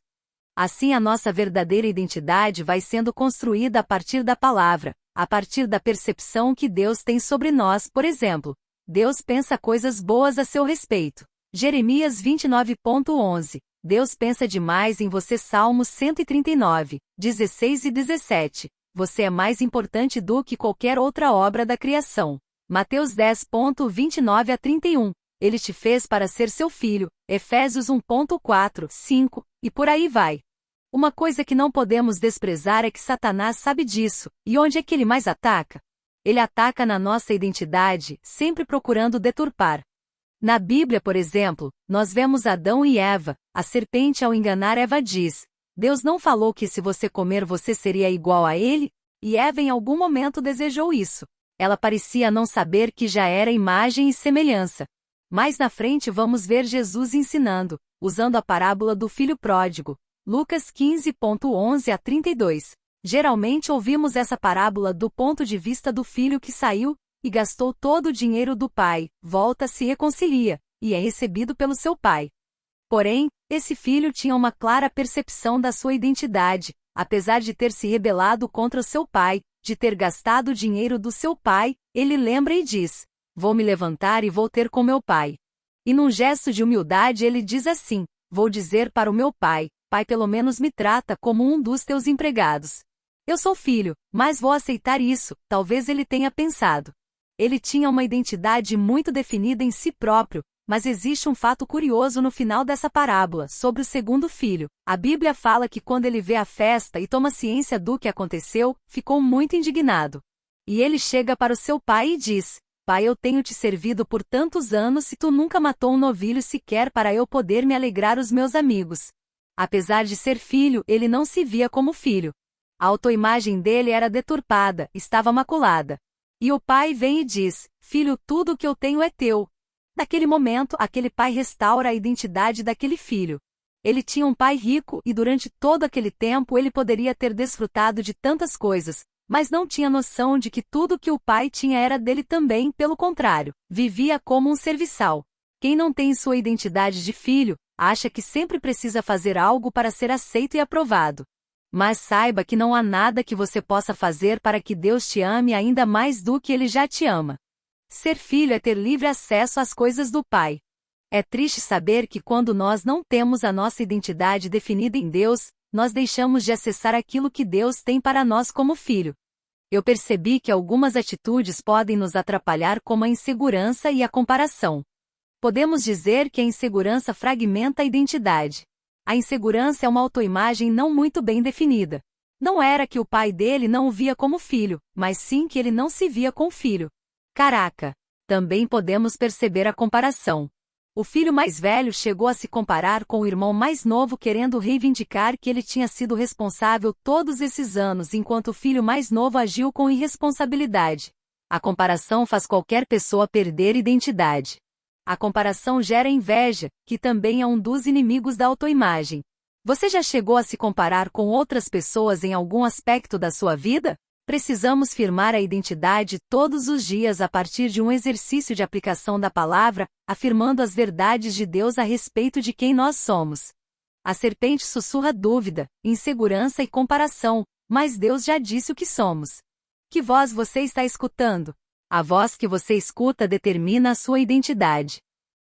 Assim a nossa verdadeira identidade vai sendo construída a partir da palavra, a partir da percepção que Deus tem sobre nós. Por exemplo, Deus pensa coisas boas a seu respeito. Jeremias 29:11. Deus pensa demais em você. Salmos 139, 16 e 17. Você é mais importante do que qualquer outra obra da criação. Mateus 10:29 a 31. Ele te fez para ser seu filho. Efésios 1:4, 5, e por aí vai. Uma coisa que não podemos desprezar é que Satanás sabe disso. E onde é que ele mais ataca? Ele ataca na nossa identidade, sempre procurando deturpar. Na Bíblia, por exemplo, nós vemos Adão e Eva. A serpente, ao enganar Eva, diz: Deus não falou que se você comer você seria igual a ele? E Eva em algum momento desejou isso. Ela parecia não saber que já era imagem e semelhança. Mais na frente vamos ver Jesus ensinando, usando a parábola do filho pródigo. Lucas 15:11 a 32. Geralmente ouvimos essa parábola do ponto de vista do filho que saiu e gastou todo o dinheiro do pai, volta-se e reconcilia, e é recebido pelo seu pai. Porém, esse filho tinha uma clara percepção da sua identidade, apesar de ter se rebelado contra o seu pai, de ter gastado o dinheiro do seu pai, ele lembra e diz: Vou me levantar e vou ter com meu pai. E num gesto de humildade ele diz assim: Vou dizer para o meu pai: Pai, pelo menos me trata como um dos teus empregados. Eu sou filho, mas vou aceitar isso, talvez ele tenha pensado. Ele tinha uma identidade muito definida em si próprio, mas existe um fato curioso no final dessa parábola, sobre o segundo filho. A Bíblia fala que quando ele vê a festa e toma ciência do que aconteceu, ficou muito indignado. E ele chega para o seu pai e diz: Pai, eu tenho te servido por tantos anos e tu nunca matou um novilho sequer para eu poder me alegrar os meus amigos. Apesar de ser filho, ele não se via como filho. A autoimagem dele era deturpada, estava maculada. E o pai vem e diz: Filho, tudo o que eu tenho é teu. Naquele momento, aquele pai restaura a identidade daquele filho. Ele tinha um pai rico e durante todo aquele tempo ele poderia ter desfrutado de tantas coisas, mas não tinha noção de que tudo que o pai tinha era dele também, pelo contrário, vivia como um serviçal. Quem não tem sua identidade de filho, acha que sempre precisa fazer algo para ser aceito e aprovado. Mas saiba que não há nada que você possa fazer para que Deus te ame ainda mais do que Ele já te ama. Ser filho é ter livre acesso às coisas do Pai. É triste saber que quando nós não temos a nossa identidade definida em Deus, nós deixamos de acessar aquilo que Deus tem para nós como filho. Eu percebi que algumas atitudes podem nos atrapalhar, como a insegurança e a comparação. Podemos dizer que a insegurança fragmenta a identidade. A insegurança é uma autoimagem não muito bem definida. Não era que o pai dele não o via como filho, mas sim que ele não se via com o filho. Caraca! Também podemos perceber a comparação. O filho mais velho chegou a se comparar com o irmão mais novo, querendo reivindicar que ele tinha sido responsável todos esses anos, enquanto o filho mais novo agiu com irresponsabilidade. A comparação faz qualquer pessoa perder identidade. A comparação gera inveja, que também é um dos inimigos da autoimagem. Você já chegou a se comparar com outras pessoas em algum aspecto da sua vida? Precisamos firmar a identidade todos os dias a partir de um exercício de aplicação da palavra, afirmando as verdades de Deus a respeito de quem nós somos. A serpente sussurra dúvida, insegurança e comparação, mas Deus já disse o que somos. Que voz você está escutando? A voz que você escuta determina a sua identidade.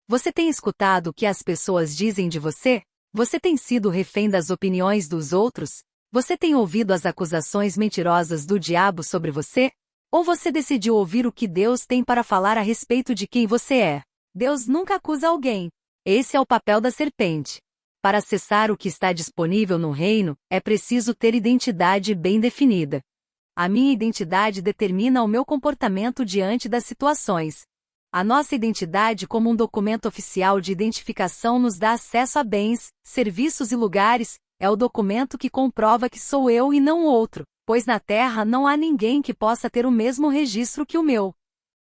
Você tem escutado o que as pessoas dizem de você? Você tem sido refém das opiniões dos outros? Você tem ouvido as acusações mentirosas do diabo sobre você? Ou você decidiu ouvir o que Deus tem para falar a respeito de quem você é? Deus nunca acusa alguém. Esse é o papel da serpente. Para acessar o que está disponível no reino, é preciso ter identidade bem definida. A minha identidade determina o meu comportamento diante das situações. A nossa identidade como um documento oficial de identificação nos dá acesso a bens, serviços e lugares, é o documento que comprova que sou eu e não outro, pois na Terra não há ninguém que possa ter o mesmo registro que o meu.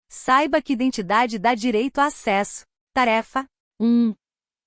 Saiba que identidade dá direito a acesso. Tarefa 1.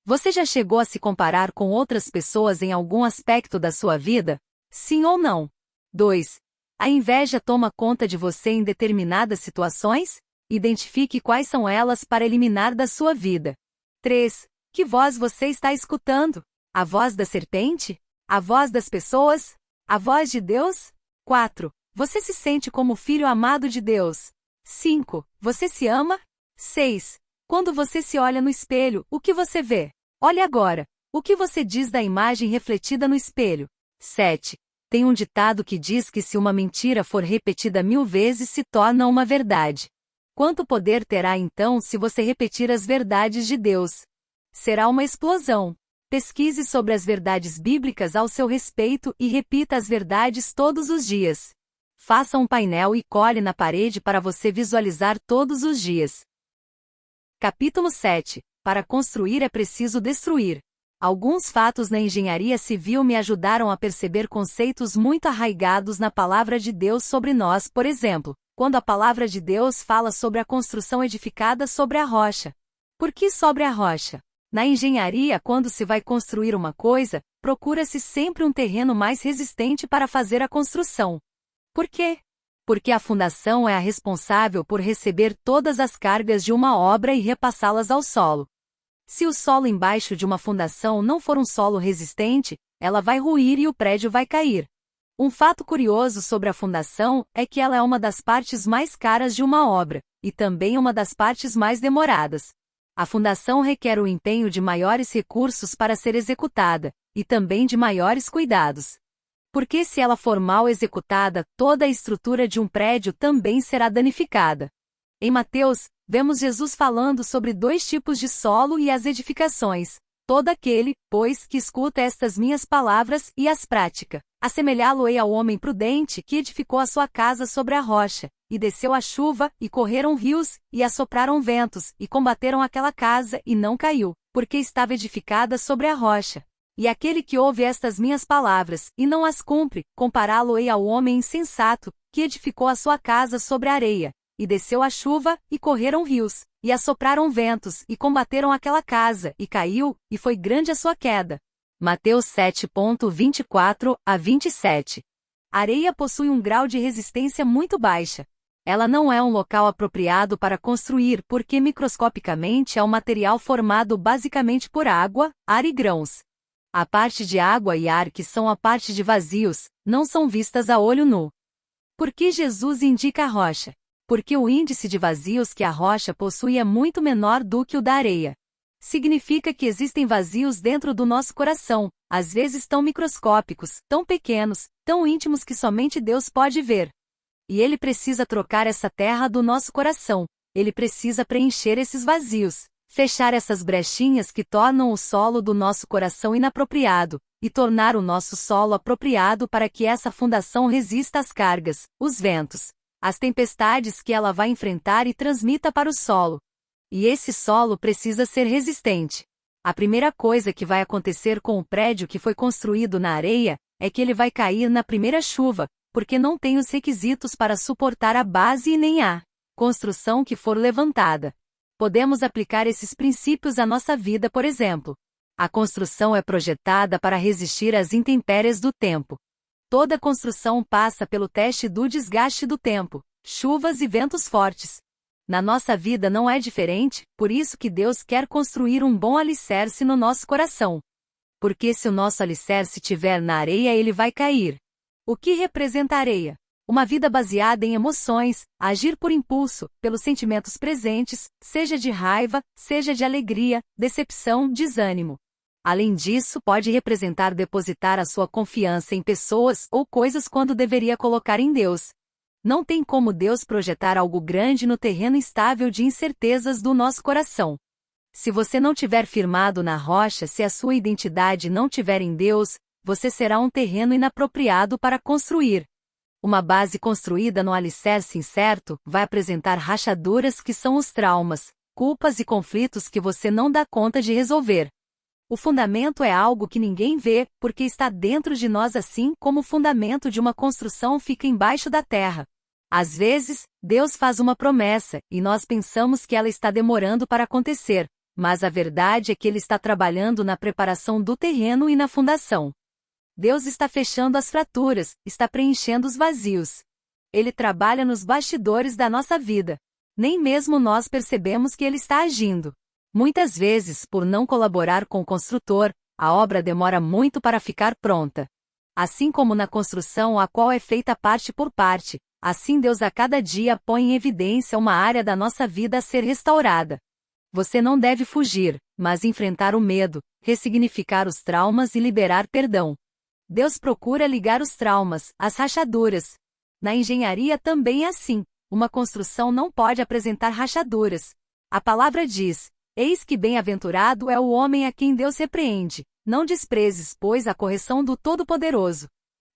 Você já chegou a se comparar com outras pessoas em algum aspecto da sua vida? Sim ou não? 2. A inveja toma conta de você em determinadas situações? Identifique quais são elas para eliminar da sua vida. 3. Que voz você está escutando? A voz da serpente? A voz das pessoas? A voz de Deus? 4. Você se sente como filho amado de Deus? 5. Você se ama? 6. Quando você se olha no espelho, o que você vê? Olhe agora. O que você diz da imagem refletida no espelho? 7. Tem um ditado que diz que se uma mentira for repetida 1000 vezes se torna uma verdade. Quanto poder terá então se você repetir as verdades de Deus? Será uma explosão. Pesquise sobre as verdades bíblicas ao seu respeito e repita as verdades todos os dias. Faça um painel e cole na parede para você visualizar todos os dias. Capítulo 7. Para construir é preciso destruir. Alguns fatos na engenharia civil me ajudaram a perceber conceitos muito arraigados na palavra de Deus sobre nós, por exemplo, quando a palavra de Deus fala sobre a construção edificada sobre a rocha. Por que sobre a rocha? Na engenharia, quando se vai construir uma coisa, procura-se sempre um terreno mais resistente para fazer a construção. Por quê? Porque a fundação é a responsável por receber todas as cargas de uma obra e repassá-las ao solo. Se o solo embaixo de uma fundação não for um solo resistente, ela vai ruir e o prédio vai cair. Um fato curioso sobre a fundação é que ela é uma das partes mais caras de uma obra, e também uma das partes mais demoradas. A fundação requer o empenho de maiores recursos para ser executada, e também de maiores cuidados. Porque se ela for mal executada, toda a estrutura de um prédio também será danificada. Em Mateus, vemos Jesus falando sobre 2 tipos de solo e as edificações. Todo aquele, pois, que escuta estas minhas palavras e as pratica, assemelhá-lo-ei ao homem prudente que edificou a sua casa sobre a rocha, e desceu a chuva, e correram rios, e assopraram ventos, e combateram aquela casa, e não caiu, porque estava edificada sobre a rocha. E aquele que ouve estas minhas palavras, e não as cumpre, compará-lo-ei ao homem insensato, que edificou a sua casa sobre a areia. E desceu a chuva, e correram rios, e assopraram ventos, e combateram aquela casa, e caiu, e foi grande a sua queda. Mateus 7:24 a 27. A areia possui um grau de resistência muito baixa. Ela não é um local apropriado para construir porque microscopicamente é um material formado basicamente por água, ar e grãos. A parte de água e ar que são a parte de vazios, não são vistas a olho nu. Por que Jesus indica a rocha? Porque o índice de vazios que a rocha possui é muito menor do que o da areia. Significa que existem vazios dentro do nosso coração, às vezes tão microscópicos, tão pequenos, tão íntimos que somente Deus pode ver. E Ele precisa trocar essa terra do nosso coração. Ele precisa preencher esses vazios, fechar essas brechinhas que tornam o solo do nosso coração inapropriado, e tornar o nosso solo apropriado para que essa fundação resista às cargas, os ventos, as tempestades que ela vai enfrentar e transmita para o solo. E esse solo precisa ser resistente. A primeira coisa que vai acontecer com o prédio que foi construído na areia é que ele vai cair na primeira chuva, porque não tem os requisitos para suportar a base e nem a construção que for levantada. Podemos aplicar esses princípios à nossa vida, por exemplo. A construção é projetada para resistir às intempéries do tempo. Toda construção passa pelo teste do desgaste do tempo, chuvas e ventos fortes. Na nossa vida não é diferente, por isso que Deus quer construir um bom alicerce no nosso coração. Porque se o nosso alicerce estiver na areia, ele vai cair. O que representa a areia? Uma vida baseada em emoções, agir por impulso, pelos sentimentos presentes, seja de raiva, seja de alegria, decepção, desânimo. Além disso, pode representar depositar a sua confiança em pessoas ou coisas quando deveria colocar em Deus. Não tem como Deus projetar algo grande no terreno instável de incertezas do nosso coração. Se você não tiver firmado na rocha, se a sua identidade não tiver em Deus, você será um terreno inapropriado para construir. Uma base construída no alicerce incerto vai apresentar rachaduras que são os traumas, culpas e conflitos que você não dá conta de resolver. O fundamento é algo que ninguém vê, porque está dentro de nós assim como o fundamento de uma construção fica embaixo da terra. Às vezes, Deus faz uma promessa, e nós pensamos que ela está demorando para acontecer, mas a verdade é que Ele está trabalhando na preparação do terreno e na fundação. Deus está fechando as fraturas, está preenchendo os vazios. Ele trabalha nos bastidores da nossa vida. Nem mesmo nós percebemos que Ele está agindo. Muitas vezes, por não colaborar com o construtor, a obra demora muito para ficar pronta. Assim como na construção a qual é feita parte por parte, assim Deus a cada dia põe em evidência uma área da nossa vida a ser restaurada. Você não deve fugir, mas enfrentar o medo, ressignificar os traumas e liberar perdão. Deus procura ligar os traumas, as rachaduras. Na engenharia também é assim. Uma construção não pode apresentar rachaduras. A palavra diz: eis que bem-aventurado é o homem a quem Deus repreende. Não desprezes, pois, a correção do Todo-Poderoso.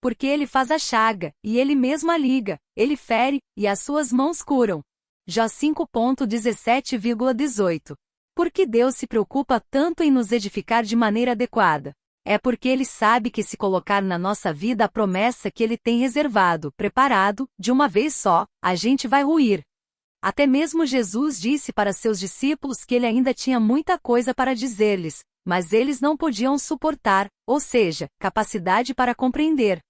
Porque ele faz a chaga, e ele mesmo a liga, ele fere, e as suas mãos curam. Jó 5.17,18. Por que Deus se preocupa tanto em nos edificar de maneira adequada? É porque Ele sabe que se colocar na nossa vida a promessa que Ele tem reservado, preparado, de uma vez só, a gente vai ruir. Até mesmo Jesus disse para seus discípulos que Ele ainda tinha muita coisa para dizer-lhes, mas eles não podiam suportar, ou seja, capacidade para compreender.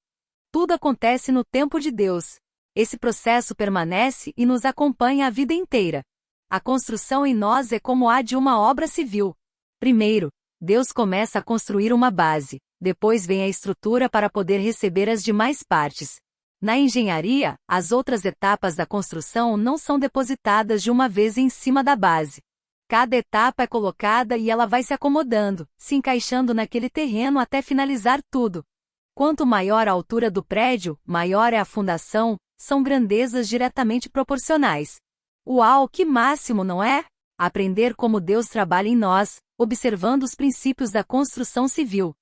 Tudo acontece no tempo de Deus. Esse processo permanece e nos acompanha a vida inteira. A construção em nós é como a de uma obra civil. Primeiro, Deus começa a construir uma base, depois vem a estrutura para poder receber as demais partes. Na engenharia, as outras etapas da construção não são depositadas de uma vez em cima da base. Cada etapa é colocada e ela vai se acomodando, se encaixando naquele terreno até finalizar tudo. Quanto maior a altura do prédio, maior é a fundação, são grandezas diretamente proporcionais. Uau, que máximo, não é? Aprender como Deus trabalha em nós, observando os princípios da construção civil.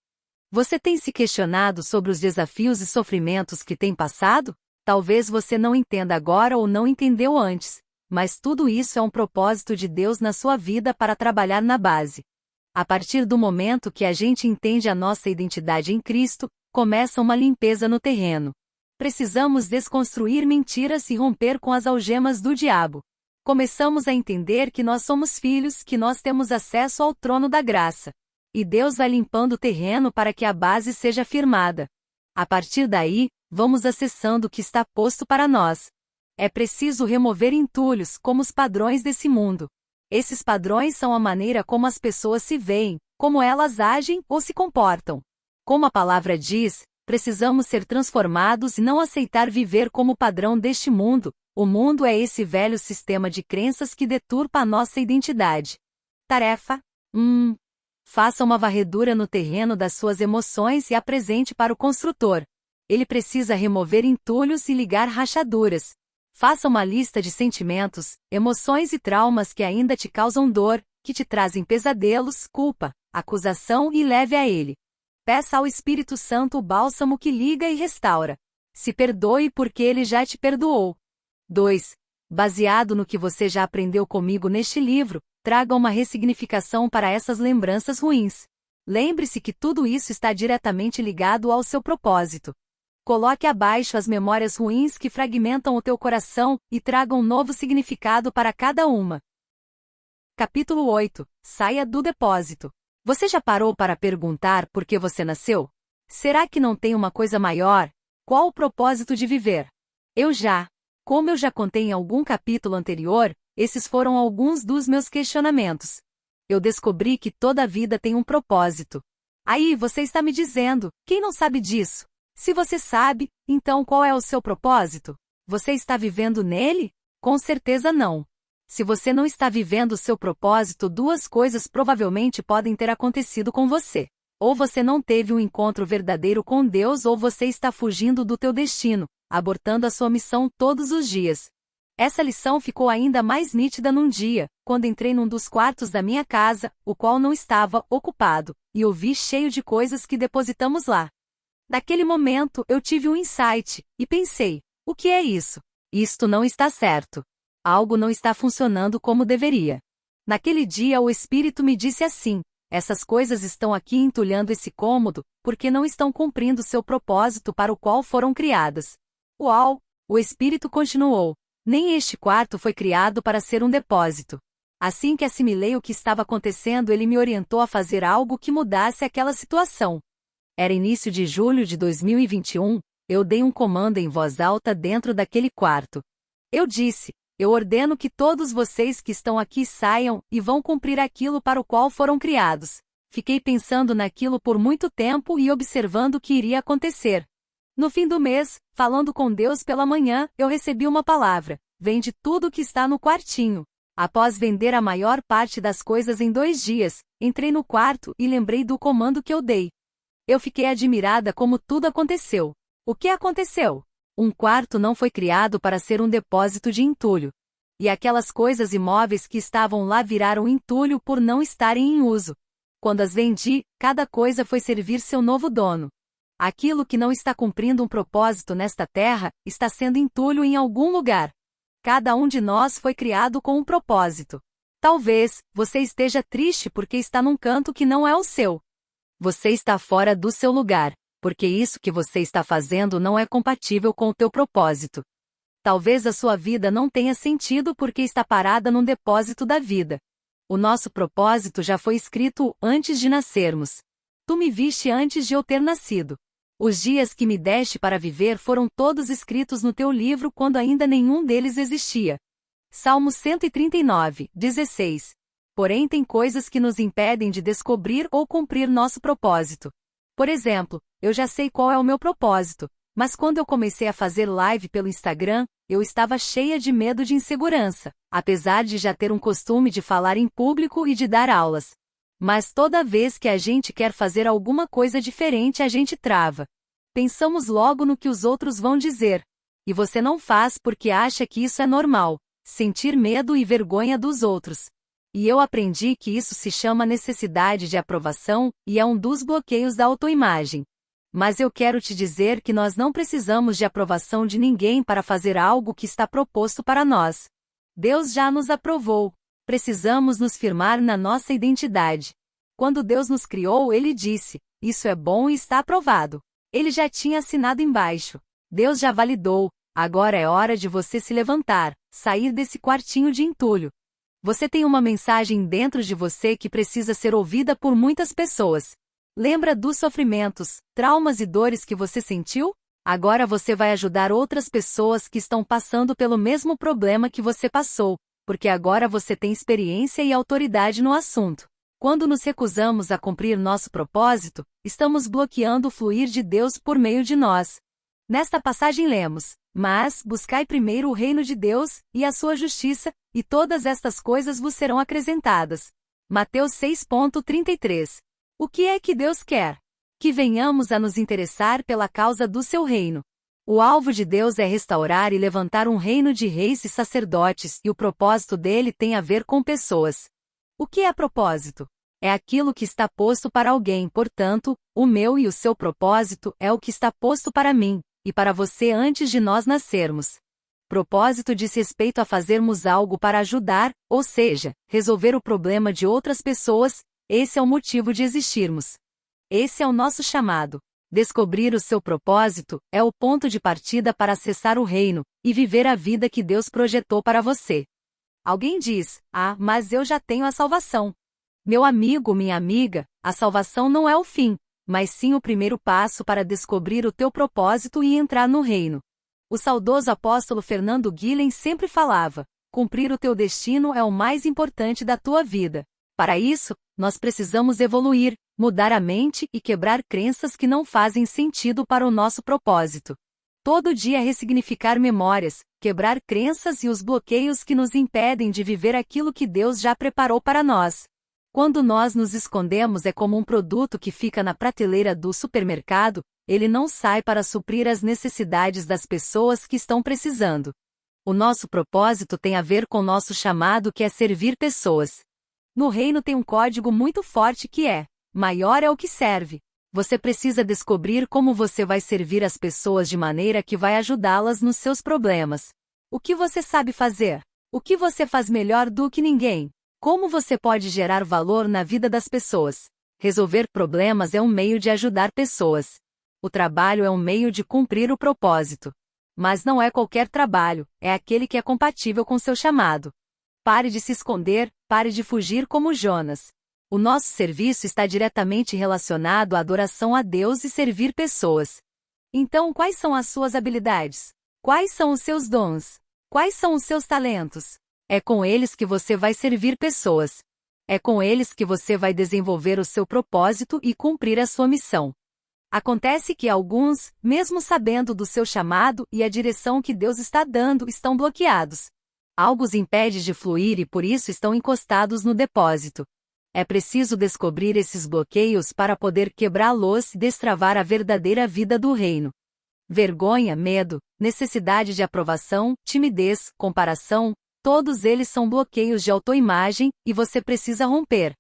Você tem se questionado sobre os desafios e sofrimentos que tem passado? Talvez você não entenda agora ou não entendeu antes, mas tudo isso é um propósito de Deus na sua vida para trabalhar na base. A partir do momento que a gente entende a nossa identidade em Cristo, começa uma limpeza no terreno. Precisamos desconstruir mentiras e romper com as algemas do diabo. Começamos a entender que nós somos filhos, que nós temos acesso ao trono da graça. E Deus vai limpando o terreno para que a base seja firmada. A partir daí, vamos acessando o que está posto para nós. É preciso remover entulhos, como os padrões desse mundo. Esses padrões são a maneira como as pessoas se veem, como elas agem ou se comportam. Como a palavra diz, precisamos ser transformados e não aceitar viver como o padrão deste mundo. O mundo é esse velho sistema de crenças que deturpa a nossa identidade. Tarefa: faça uma varredura no terreno das suas emoções e apresente para o construtor. Ele precisa remover entulhos e ligar rachaduras. Faça uma lista de sentimentos, emoções e traumas que ainda te causam dor, que te trazem pesadelos, culpa, acusação e leve a ele. Peça ao Espírito Santo o bálsamo que liga e restaura. Se perdoe porque ele já te perdoou. 2. Baseado no que você já aprendeu comigo neste livro, traga uma ressignificação para essas lembranças ruins. Lembre-se que tudo isso está diretamente ligado ao seu propósito. Coloque abaixo as memórias ruins que fragmentam o teu coração e traga um novo significado para cada uma. Capítulo 8. Saia do depósito. Você já parou para perguntar por que você nasceu? Será que não tem uma coisa maior? Qual o propósito de viver? Como eu já contei em algum capítulo anterior, esses foram alguns dos meus questionamentos. Eu descobri que toda vida tem um propósito. Aí você está me dizendo, quem não sabe disso? Se você sabe, então qual é o seu propósito? Você está vivendo nele? Com certeza não. Se você não está vivendo o seu propósito, duas coisas provavelmente podem ter acontecido com você. Ou você não teve um encontro verdadeiro com Deus ou você está fugindo do teu destino, abortando a sua missão todos os dias. Essa lição ficou ainda mais nítida num dia, quando entrei num dos quartos da minha casa, o qual não estava ocupado, e o vi cheio de coisas que depositamos lá. Naquele momento, eu tive um insight, e pensei, o que é isso? Isto não está certo. Algo não está funcionando como deveria. Naquele dia o Espírito me disse assim, essas coisas estão aqui entulhando esse cômodo, porque não estão cumprindo seu propósito para o qual foram criadas. Uau! O Espírito continuou. Nem este quarto foi criado para ser um depósito. Assim que assimilei o que estava acontecendo, ele me orientou a fazer algo que mudasse aquela situação. Era início de julho de 2021, eu dei um comando em voz alta dentro daquele quarto. Eu disse, eu ordeno que todos vocês que estão aqui saiam e vão cumprir aquilo para o qual foram criados. Fiquei pensando naquilo por muito tempo e observando o que iria acontecer. No fim do mês, falando com Deus pela manhã, eu recebi uma palavra: vende tudo o que está no quartinho. Após vender a maior parte das coisas em 2 dias, entrei no quarto e lembrei do comando que eu dei. Eu fiquei admirada como tudo aconteceu. O que aconteceu? Um quarto não foi criado para ser um depósito de entulho. E aquelas coisas imóveis que estavam lá viraram entulho por não estarem em uso. Quando as vendi, cada coisa foi servir seu novo dono. Aquilo que não está cumprindo um propósito nesta terra, está sendo entulho em algum lugar. Cada um de nós foi criado com um propósito. Talvez, você esteja triste porque está num canto que não é o seu. Você está fora do seu lugar, porque isso que você está fazendo não é compatível com o teu propósito. Talvez a sua vida não tenha sentido porque está parada num depósito da vida. O nosso propósito já foi escrito antes de nascermos. Tu me viste antes de eu ter nascido. Os dias que me deste para viver foram todos escritos no teu livro quando ainda nenhum deles existia. Salmo 139, 16. Porém tem coisas que nos impedem de descobrir ou cumprir nosso propósito. Por exemplo, eu já sei qual é o meu propósito, mas quando eu comecei a fazer live pelo Instagram, eu estava cheia de medo de insegurança, apesar de já ter um costume de falar em público e de dar aulas. Mas toda vez que a gente quer fazer alguma coisa diferente, a gente trava. Pensamos logo no que os outros vão dizer. E você não faz porque acha que isso é normal, sentir medo e vergonha dos outros. E eu aprendi que isso se chama necessidade de aprovação, e é um dos bloqueios da autoimagem. Mas eu quero te dizer que nós não precisamos de aprovação de ninguém para fazer algo que está proposto para nós. Deus já nos aprovou. Precisamos nos firmar na nossa identidade. Quando Deus nos criou, Ele disse, isso é bom e está aprovado. Ele já tinha assinado embaixo. Deus já validou. Agora é hora de você se levantar, sair desse quartinho de entulho. Você tem uma mensagem dentro de você que precisa ser ouvida por muitas pessoas. Lembra dos sofrimentos, traumas e dores que você sentiu? Agora você vai ajudar outras pessoas que estão passando pelo mesmo problema que você passou, porque agora você tem experiência e autoridade no assunto. Quando nos recusamos a cumprir nosso propósito, estamos bloqueando o fluir de Deus por meio de nós. Nesta passagem lemos, mas buscai primeiro o reino de Deus e a sua justiça, e todas estas coisas vos serão acrescentadas. Mateus 6,33. O que é que Deus quer? Que venhamos a nos interessar pela causa do seu reino. O alvo de Deus é restaurar e levantar um reino de reis e sacerdotes, e o propósito dele tem a ver com pessoas. O que é propósito? É aquilo que está posto para alguém, portanto, o meu e o seu propósito é o que está posto para mim, e para você antes de nós nascermos. Propósito diz respeito a fazermos algo para ajudar, ou seja, resolver o problema de outras pessoas. Esse é o motivo de existirmos. Esse é o nosso chamado. Descobrir o seu propósito é o ponto de partida para acessar o reino e viver a vida que Deus projetou para você. Alguém diz, mas eu já tenho a salvação. Meu amigo, minha amiga, a salvação não é o fim, mas sim o primeiro passo para descobrir o teu propósito e entrar no reino. O saudoso apóstolo Fernando Guilhem sempre falava, cumprir o teu destino é o mais importante da tua vida. Para isso, nós precisamos evoluir, mudar a mente e quebrar crenças que não fazem sentido para o nosso propósito. Todo dia ressignificar memórias, quebrar crenças e os bloqueios que nos impedem de viver aquilo que Deus já preparou para nós. Quando nós nos escondemos é como um produto que fica na prateleira do supermercado, ele não sai para suprir as necessidades das pessoas que estão precisando. O nosso propósito tem a ver com nosso chamado que é servir pessoas. No reino tem um código muito forte que é, maior é o que serve. Você precisa descobrir como você vai servir as pessoas de maneira que vai ajudá-las nos seus problemas. O que você sabe fazer? O que você faz melhor do que ninguém? Como você pode gerar valor na vida das pessoas? Resolver problemas é um meio de ajudar pessoas. O trabalho é um meio de cumprir o propósito. Mas não é qualquer trabalho, é aquele que é compatível com seu chamado. Pare de se esconder, pare de fugir como Jonas. O nosso serviço está diretamente relacionado à adoração a Deus e servir pessoas. Então, quais são as suas habilidades? Quais são os seus dons? Quais são os seus talentos? É com eles que você vai servir pessoas. É com eles que você vai desenvolver o seu propósito e cumprir a sua missão. Acontece que alguns, mesmo sabendo do seu chamado e a direção que Deus está dando, estão bloqueados. Algo os impede de fluir e por isso estão encostados no depósito. É preciso descobrir esses bloqueios para poder quebrá-los e destravar a verdadeira vida do reino. vergonha, medo, necessidade de aprovação, timidez, comparação, todos eles são bloqueios de autoimagem e você precisa romper.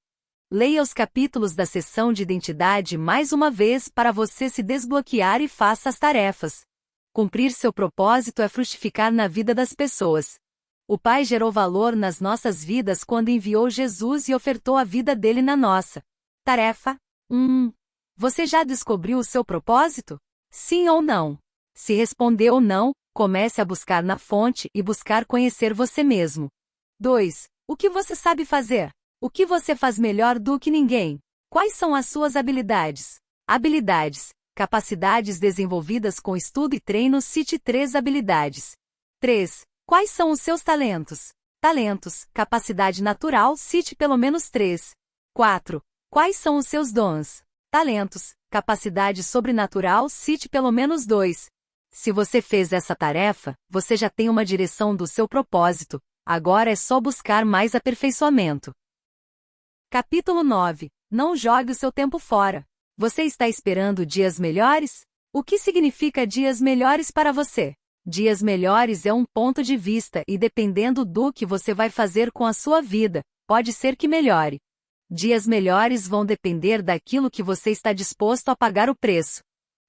Leia os capítulos da seção de identidade mais uma vez para você se desbloquear e faça as tarefas. Cumprir seu propósito é frutificar na vida das pessoas. O Pai gerou valor nas nossas vidas quando enviou Jesus e ofertou a vida dele na nossa. Tarefa 1. Você já descobriu o seu propósito? Sim ou não? Se respondeu não, comece a buscar na fonte e buscar conhecer você mesmo. 2. O que você sabe fazer? O que você faz melhor do que ninguém? Quais são as suas habilidades? Habilidades. Capacidades desenvolvidas com estudo e treino. Cite 3 habilidades. 3. Quais são os seus talentos? Talentos. Capacidade natural. Cite pelo menos 3. 4. Quais são os seus dons? Talentos. Capacidade sobrenatural. Cite pelo menos 2. Se você fez essa tarefa, você já tem uma direção do seu propósito. Agora é só buscar mais aperfeiçoamento. Capítulo 9. Não jogue o seu tempo fora. Você está esperando dias melhores? O que significa dias melhores para você? Dias melhores é um ponto de vista e dependendo do que você vai fazer com a sua vida, pode ser que melhore. Dias melhores vão depender daquilo que você está disposto a pagar o preço.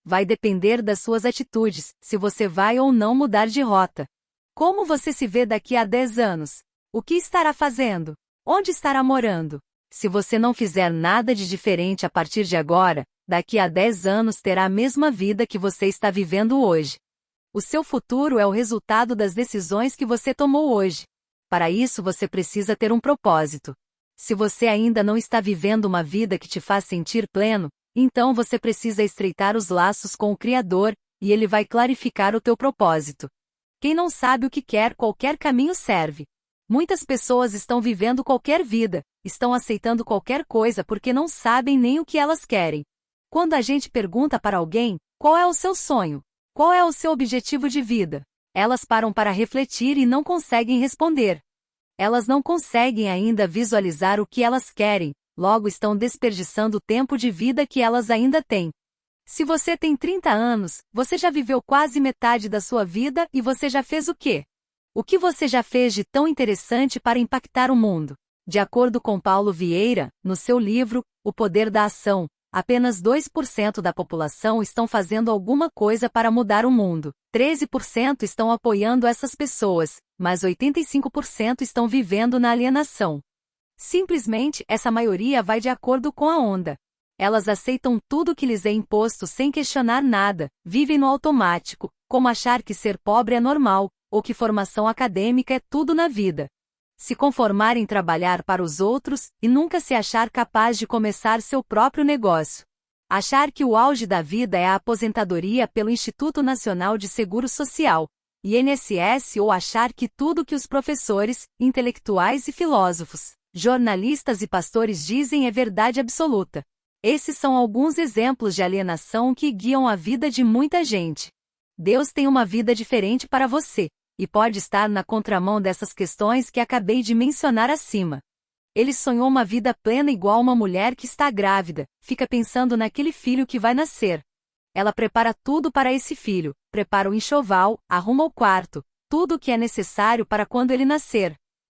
Vai depender das suas atitudes, se você vai ou não mudar de rota. Como você se vê daqui a 10 anos? O que estará fazendo? Onde estará morando? Se você não fizer nada de diferente a partir de agora, daqui a 10 anos terá a mesma vida que você está vivendo hoje. O seu futuro é o resultado das decisões que você tomou hoje. Para isso você precisa ter um propósito. Se você ainda não está vivendo uma vida que te faz sentir pleno, então você precisa estreitar os laços com o Criador, e Ele vai clarificar o teu propósito. Quem não sabe o que quer, qualquer caminho serve. Muitas pessoas estão vivendo qualquer vida, estão aceitando qualquer coisa porque não sabem nem o que elas querem. Quando a gente pergunta para alguém, qual é o seu sonho? Qual é o seu objetivo de vida? Elas param para refletir e não conseguem responder. Elas não conseguem ainda visualizar o que elas querem, logo estão desperdiçando o tempo de vida que elas ainda têm. Se você tem 30 anos, você já viveu quase metade da sua vida e você já fez o quê? O que você já fez de tão interessante para impactar o mundo? De acordo com Paulo Vieira, no seu livro, O Poder da Ação, apenas 2% da população estão fazendo alguma coisa para mudar o mundo. 13% estão apoiando essas pessoas, mas 85% estão vivendo na alienação. Simplesmente, essa maioria vai de acordo com a onda. Elas aceitam tudo que lhes é imposto sem questionar nada, vivem no automático, como achar que ser pobre é normal, ou que formação acadêmica é tudo na vida. Se conformar em trabalhar para os outros, e nunca se achar capaz de começar seu próprio negócio. Achar que o auge da vida é a aposentadoria pelo Instituto Nacional de Seguro Social, INSS, ou achar que tudo que os professores, intelectuais e filósofos, jornalistas e pastores dizem é verdade absoluta. Esses são alguns exemplos de alienação que guiam a vida de muita gente. Deus tem uma vida diferente para você, e pode estar na contramão dessas questões que acabei de mencionar acima. Ele sonhou uma vida plena igual uma mulher que está grávida, fica pensando naquele filho que vai nascer. Ela prepara tudo para esse filho, prepara o enxoval, arruma o quarto, tudo o que é necessário para quando ele nascer.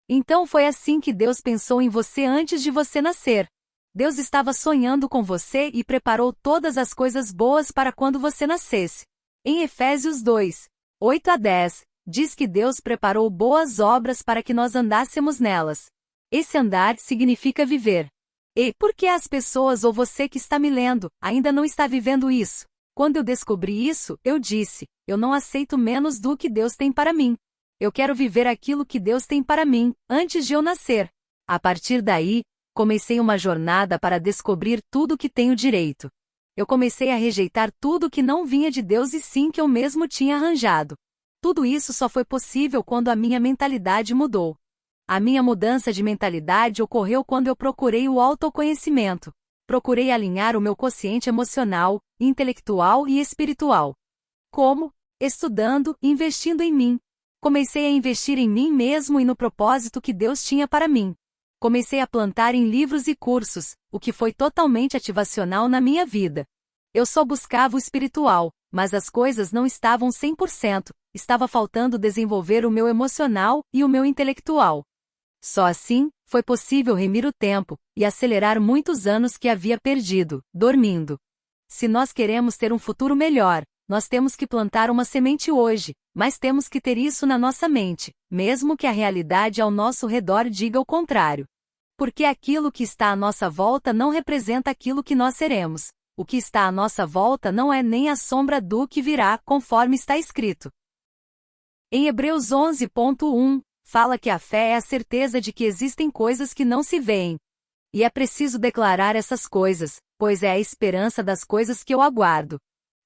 Então foi assim que Deus pensou em você antes de você nascer. Deus estava sonhando com você e preparou todas as coisas boas para quando você nascesse. Em Efésios 2, 8 a 10, diz que Deus preparou boas obras para que nós andássemos nelas. Esse andar significa viver. E por que as pessoas ou você que está me lendo ainda não está vivendo isso? Quando eu descobri isso, eu disse, eu não aceito menos do que Deus tem para mim. Eu quero viver aquilo que Deus tem para mim, antes de eu nascer. A partir daí, comecei uma jornada para descobrir tudo que tenho direito. Eu comecei a rejeitar tudo que não vinha de Deus e sim que eu mesmo tinha arranjado. Tudo isso só foi possível quando a minha mentalidade mudou. A minha mudança de mentalidade ocorreu quando eu procurei o autoconhecimento. Procurei alinhar o meu quociente emocional, intelectual e espiritual. Como? Estudando, investindo em mim. Comecei a investir em mim mesmo e no propósito que Deus tinha para mim. Comecei a plantar em livros e cursos, o que foi totalmente ativacional na minha vida. Eu só buscava o espiritual, Mas as coisas não estavam 100%, estava faltando desenvolver o meu emocional e o meu intelectual. Só assim, foi possível remir o tempo, e acelerar muitos anos que havia perdido, dormindo. Se nós queremos ter um futuro melhor, nós temos que plantar uma semente hoje, mas temos que ter isso na nossa mente, mesmo que a realidade ao nosso redor diga o contrário. Porque aquilo que está à nossa volta não representa aquilo que nós seremos. O que está à nossa volta não é nem a sombra do que virá, conforme está escrito. Em Hebreus 11.1, fala que a fé é a certeza de que existem coisas que não se veem. E é preciso declarar essas coisas, pois é a esperança das coisas que eu aguardo.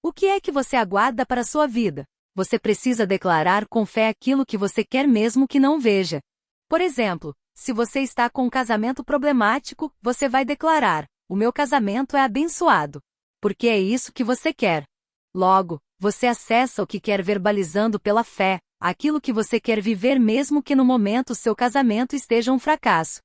O que é que você aguarda para a sua vida? Você precisa declarar com fé aquilo que você quer mesmo que não veja. Por exemplo, se você está com um casamento problemático, você vai declarar: o meu casamento é abençoado. Porque é isso que você quer. Logo, você acessa o que quer verbalizando pela fé, aquilo que você quer viver mesmo que no momento seu casamento esteja um fracasso.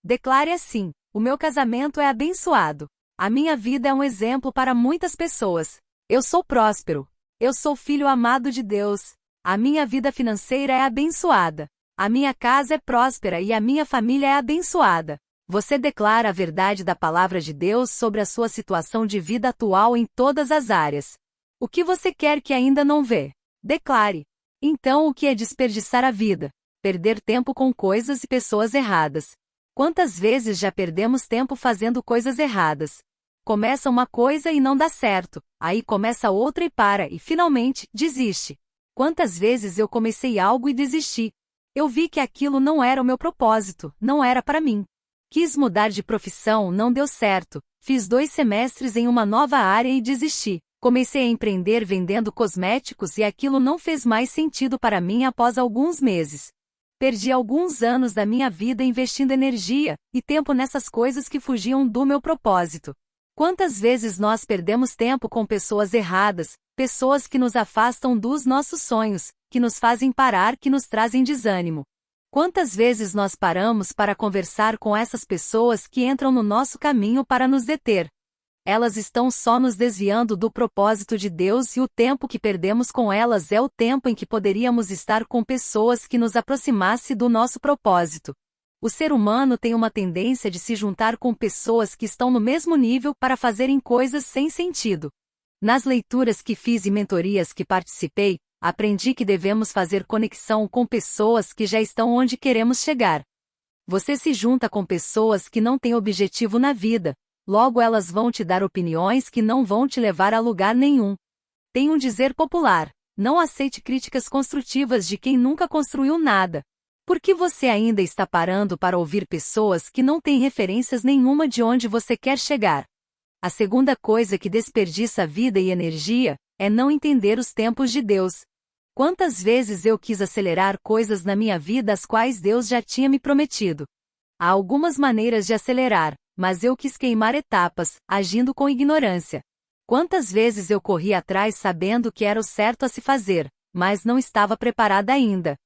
Declare assim: o meu casamento é abençoado. A minha vida é um exemplo para muitas pessoas. Eu sou próspero. Eu sou filho amado de Deus. A minha vida financeira é abençoada. A minha casa é próspera e a minha família é abençoada. Você declara a verdade da palavra de Deus sobre a sua situação de vida atual em todas as áreas. O que você quer que ainda não vê? Declare. Então, o que é desperdiçar a vida? Perder tempo com coisas e pessoas erradas. Quantas vezes já perdemos tempo fazendo coisas erradas? Começa uma coisa e não dá certo, aí começa outra e para, e finalmente, desiste. Quantas vezes eu comecei algo e desisti? Eu vi que aquilo não era o meu propósito, não era para mim. Quis mudar de profissão, não deu certo. Fiz 2 semestres em uma nova área e desisti. Comecei a empreender vendendo cosméticos e aquilo não fez mais sentido para mim após alguns meses. Perdi alguns anos da minha vida investindo energia e tempo nessas coisas que fugiam do meu propósito. Quantas vezes nós perdemos tempo com pessoas erradas, pessoas que nos afastam dos nossos sonhos, que nos fazem parar, que nos trazem desânimo? Quantas vezes nós paramos para conversar com essas pessoas que entram no nosso caminho para nos deter? Elas estão só nos desviando do propósito de Deus e o tempo que perdemos com elas é o tempo em que poderíamos estar com pessoas que nos aproximassem do nosso propósito. O ser humano tem uma tendência de se juntar com pessoas que estão no mesmo nível para fazerem coisas sem sentido. Nas leituras que fiz e mentorias que participei, aprendi que devemos fazer conexão com pessoas que já estão onde queremos chegar. Você se junta com pessoas que não têm objetivo na vida. Logo elas vão te dar opiniões que não vão te levar a lugar nenhum. Tem um dizer popular: não aceite críticas construtivas de quem nunca construiu nada. Por que você ainda está parando para ouvir pessoas que não têm referências nenhuma de onde você quer chegar? A segunda coisa que desperdiça vida e energia é não entender os tempos de Deus. Quantas vezes eu quis acelerar coisas na minha vida as quais Deus já tinha me prometido? Há algumas maneiras de acelerar, mas eu quis queimar etapas, agindo com ignorância. Quantas vezes eu corri atrás sabendo que era o certo a se fazer, mas não estava preparada ainda.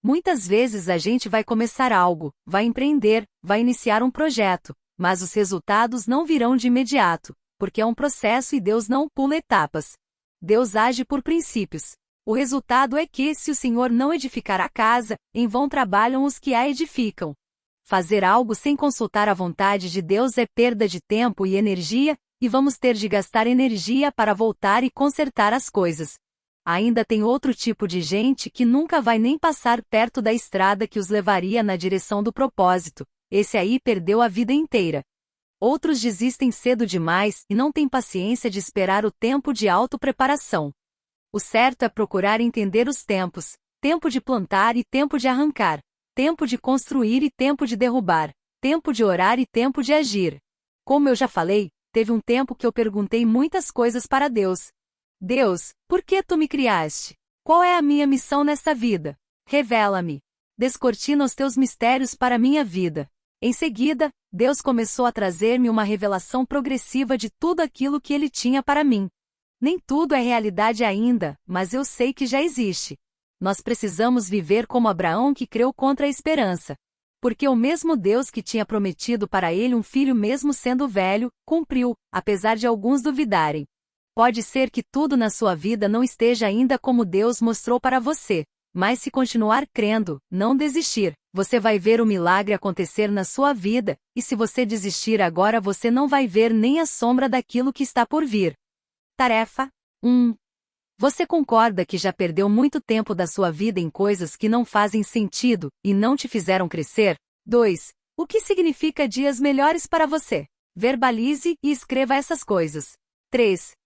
Muitas vezes a gente vai começar algo, vai empreender, vai iniciar um projeto, mas os resultados não virão de imediato, porque é um processo e Deus não pula etapas. Deus age por princípios. O resultado é que, se o Senhor não edificar a casa, em vão trabalham os que a edificam. Fazer algo sem consultar a vontade de Deus é perda de tempo e energia, e vamos ter de gastar energia para voltar e consertar as coisas. Ainda tem outro tipo de gente que nunca vai nem passar perto da estrada que os levaria na direção do propósito. Esse aí perdeu a vida inteira. Outros desistem cedo demais e não têm paciência de esperar o tempo de autopreparação. O certo é procurar entender os tempos: tempo de plantar e tempo de arrancar, tempo de construir e tempo de derrubar, tempo de orar e tempo de agir. Como eu já falei, teve um tempo que eu perguntei muitas coisas para Deus. Deus, por que tu me criaste? Qual é a minha missão nesta vida? Revela-me. Descortina os teus mistérios para a minha vida. Em seguida, Deus começou a trazer-me uma revelação progressiva de tudo aquilo que Ele tinha para mim. Nem tudo é realidade ainda, mas eu sei que já existe. Nós precisamos viver como Abraão, que creu contra a esperança. Porque o mesmo Deus que tinha prometido para ele um filho mesmo sendo velho, cumpriu, apesar de alguns duvidarem. Pode ser que tudo na sua vida não esteja ainda como Deus mostrou para você, mas se continuar crendo, não desistir, você vai ver o milagre acontecer na sua vida, e se você desistir agora você não vai ver nem a sombra daquilo que está por vir. Tarefa 1. Você concorda que já perdeu muito tempo da sua vida em coisas que não fazem sentido e não te fizeram crescer? 2. O que significa dias melhores para você? Verbalize e escreva essas coisas. 3.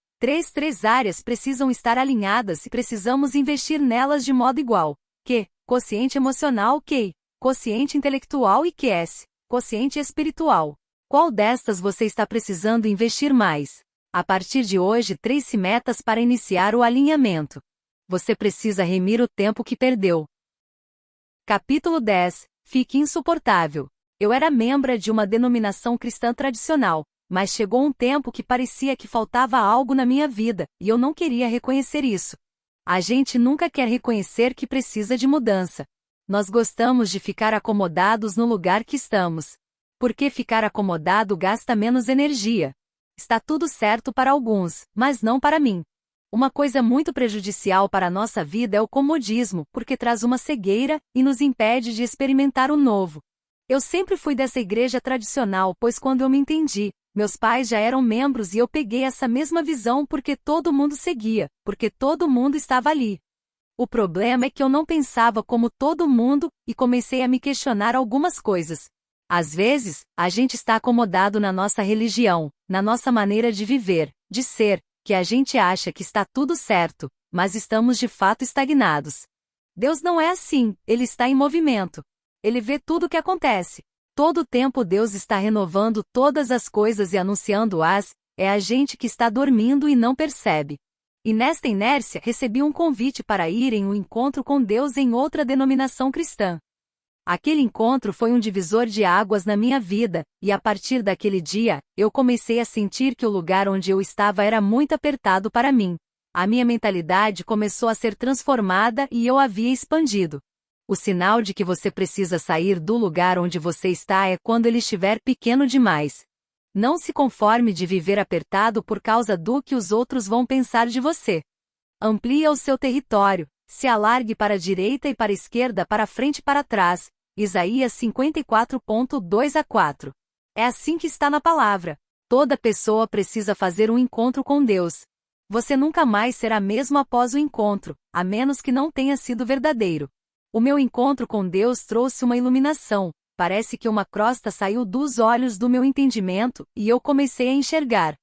Três áreas precisam estar alinhadas e precisamos investir nelas de modo igual. Q. Quociente emocional Q. Quociente intelectual e QS. Quociente espiritual. Qual destas você está precisando investir mais? A partir de hoje, trace metas para iniciar o alinhamento. Você precisa remir o tempo que perdeu. Capítulo 10. Fique insuportável. Eu era membro de uma denominação cristã tradicional, mas chegou um tempo que parecia que faltava algo na minha vida, e eu não queria reconhecer isso. A gente nunca quer reconhecer que precisa de mudança. Nós gostamos de ficar acomodados no lugar que estamos. Porque ficar acomodado gasta menos energia. Está tudo certo para alguns, mas não para mim. Uma coisa muito prejudicial para a nossa vida é o comodismo, porque traz uma cegueira e nos impede de experimentar o novo. Eu sempre fui dessa igreja tradicional, pois quando eu me entendi, meus pais já eram membros e eu peguei essa mesma visão porque todo mundo seguia, porque todo mundo estava ali. O problema é que eu não pensava como todo mundo e comecei a me questionar algumas coisas. Às vezes, a gente está acomodado na nossa religião, na nossa maneira de viver, de ser, que a gente acha que está tudo certo, mas estamos de fato estagnados. Deus não é assim, Ele está em movimento. Ele vê tudo o que acontece. Todo o tempo Deus está renovando todas as coisas e anunciando-as, é a gente que está dormindo e não percebe. E nesta inércia recebi um convite para ir em um encontro com Deus em outra denominação cristã. Aquele encontro foi um divisor de águas na minha vida, e a partir daquele dia, eu comecei a sentir que o lugar onde eu estava era muito apertado para mim. A minha mentalidade começou a ser transformada e eu havia expandido. O sinal de que você precisa sair do lugar onde você está é quando ele estiver pequeno demais. Não se conforme de viver apertado por causa do que os outros vão pensar de você. Amplie o seu território. Se alargue para a direita e para a esquerda, para frente e para trás. Isaías 54.2-4. É assim que está na palavra. Toda pessoa precisa fazer um encontro com Deus. Você nunca mais será mesmo após o encontro, a menos que não tenha sido verdadeiro. O meu encontro com Deus trouxe uma iluminação. Parece que uma crosta saiu dos olhos do meu entendimento e eu comecei a enxergar.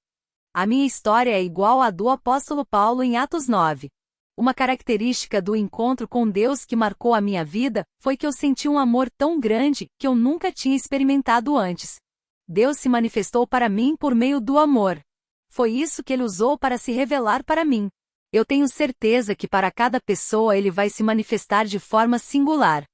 A minha história é igual à do apóstolo Paulo em Atos 9. Uma característica do encontro com Deus que marcou a minha vida foi que eu senti um amor tão grande que eu nunca tinha experimentado antes. Deus se manifestou para mim por meio do amor. Foi isso que Ele usou para se revelar para mim. Eu tenho certeza que para cada pessoa Ele vai se manifestar de forma singular.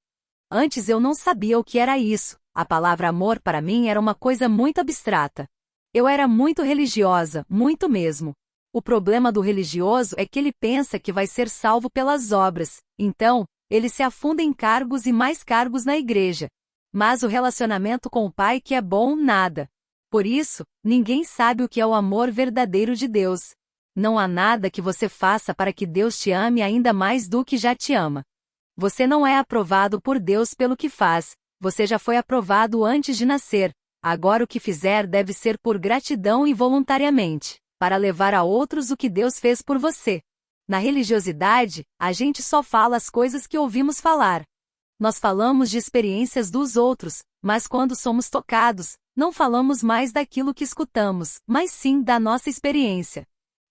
Antes eu não sabia o que era isso. A palavra amor para mim era uma coisa muito abstrata. Eu era muito religiosa, muito mesmo. O problema do religioso é que ele pensa que vai ser salvo pelas obras, então, ele se afunda em cargos e mais cargos na igreja. Mas o relacionamento com o Pai que é bom, nada. Por isso, ninguém sabe o que é o amor verdadeiro de Deus. Não há nada que você faça para que Deus te ame ainda mais do que já te ama. Você não é aprovado por Deus pelo que faz, você já foi aprovado antes de nascer. Agora o que fizer deve ser por gratidão e voluntariamente, para levar a outros o que Deus fez por você. Na religiosidade, a gente só fala as coisas que ouvimos falar. Nós falamos de experiências dos outros, mas quando somos tocados, não falamos mais daquilo que escutamos, mas sim da nossa experiência.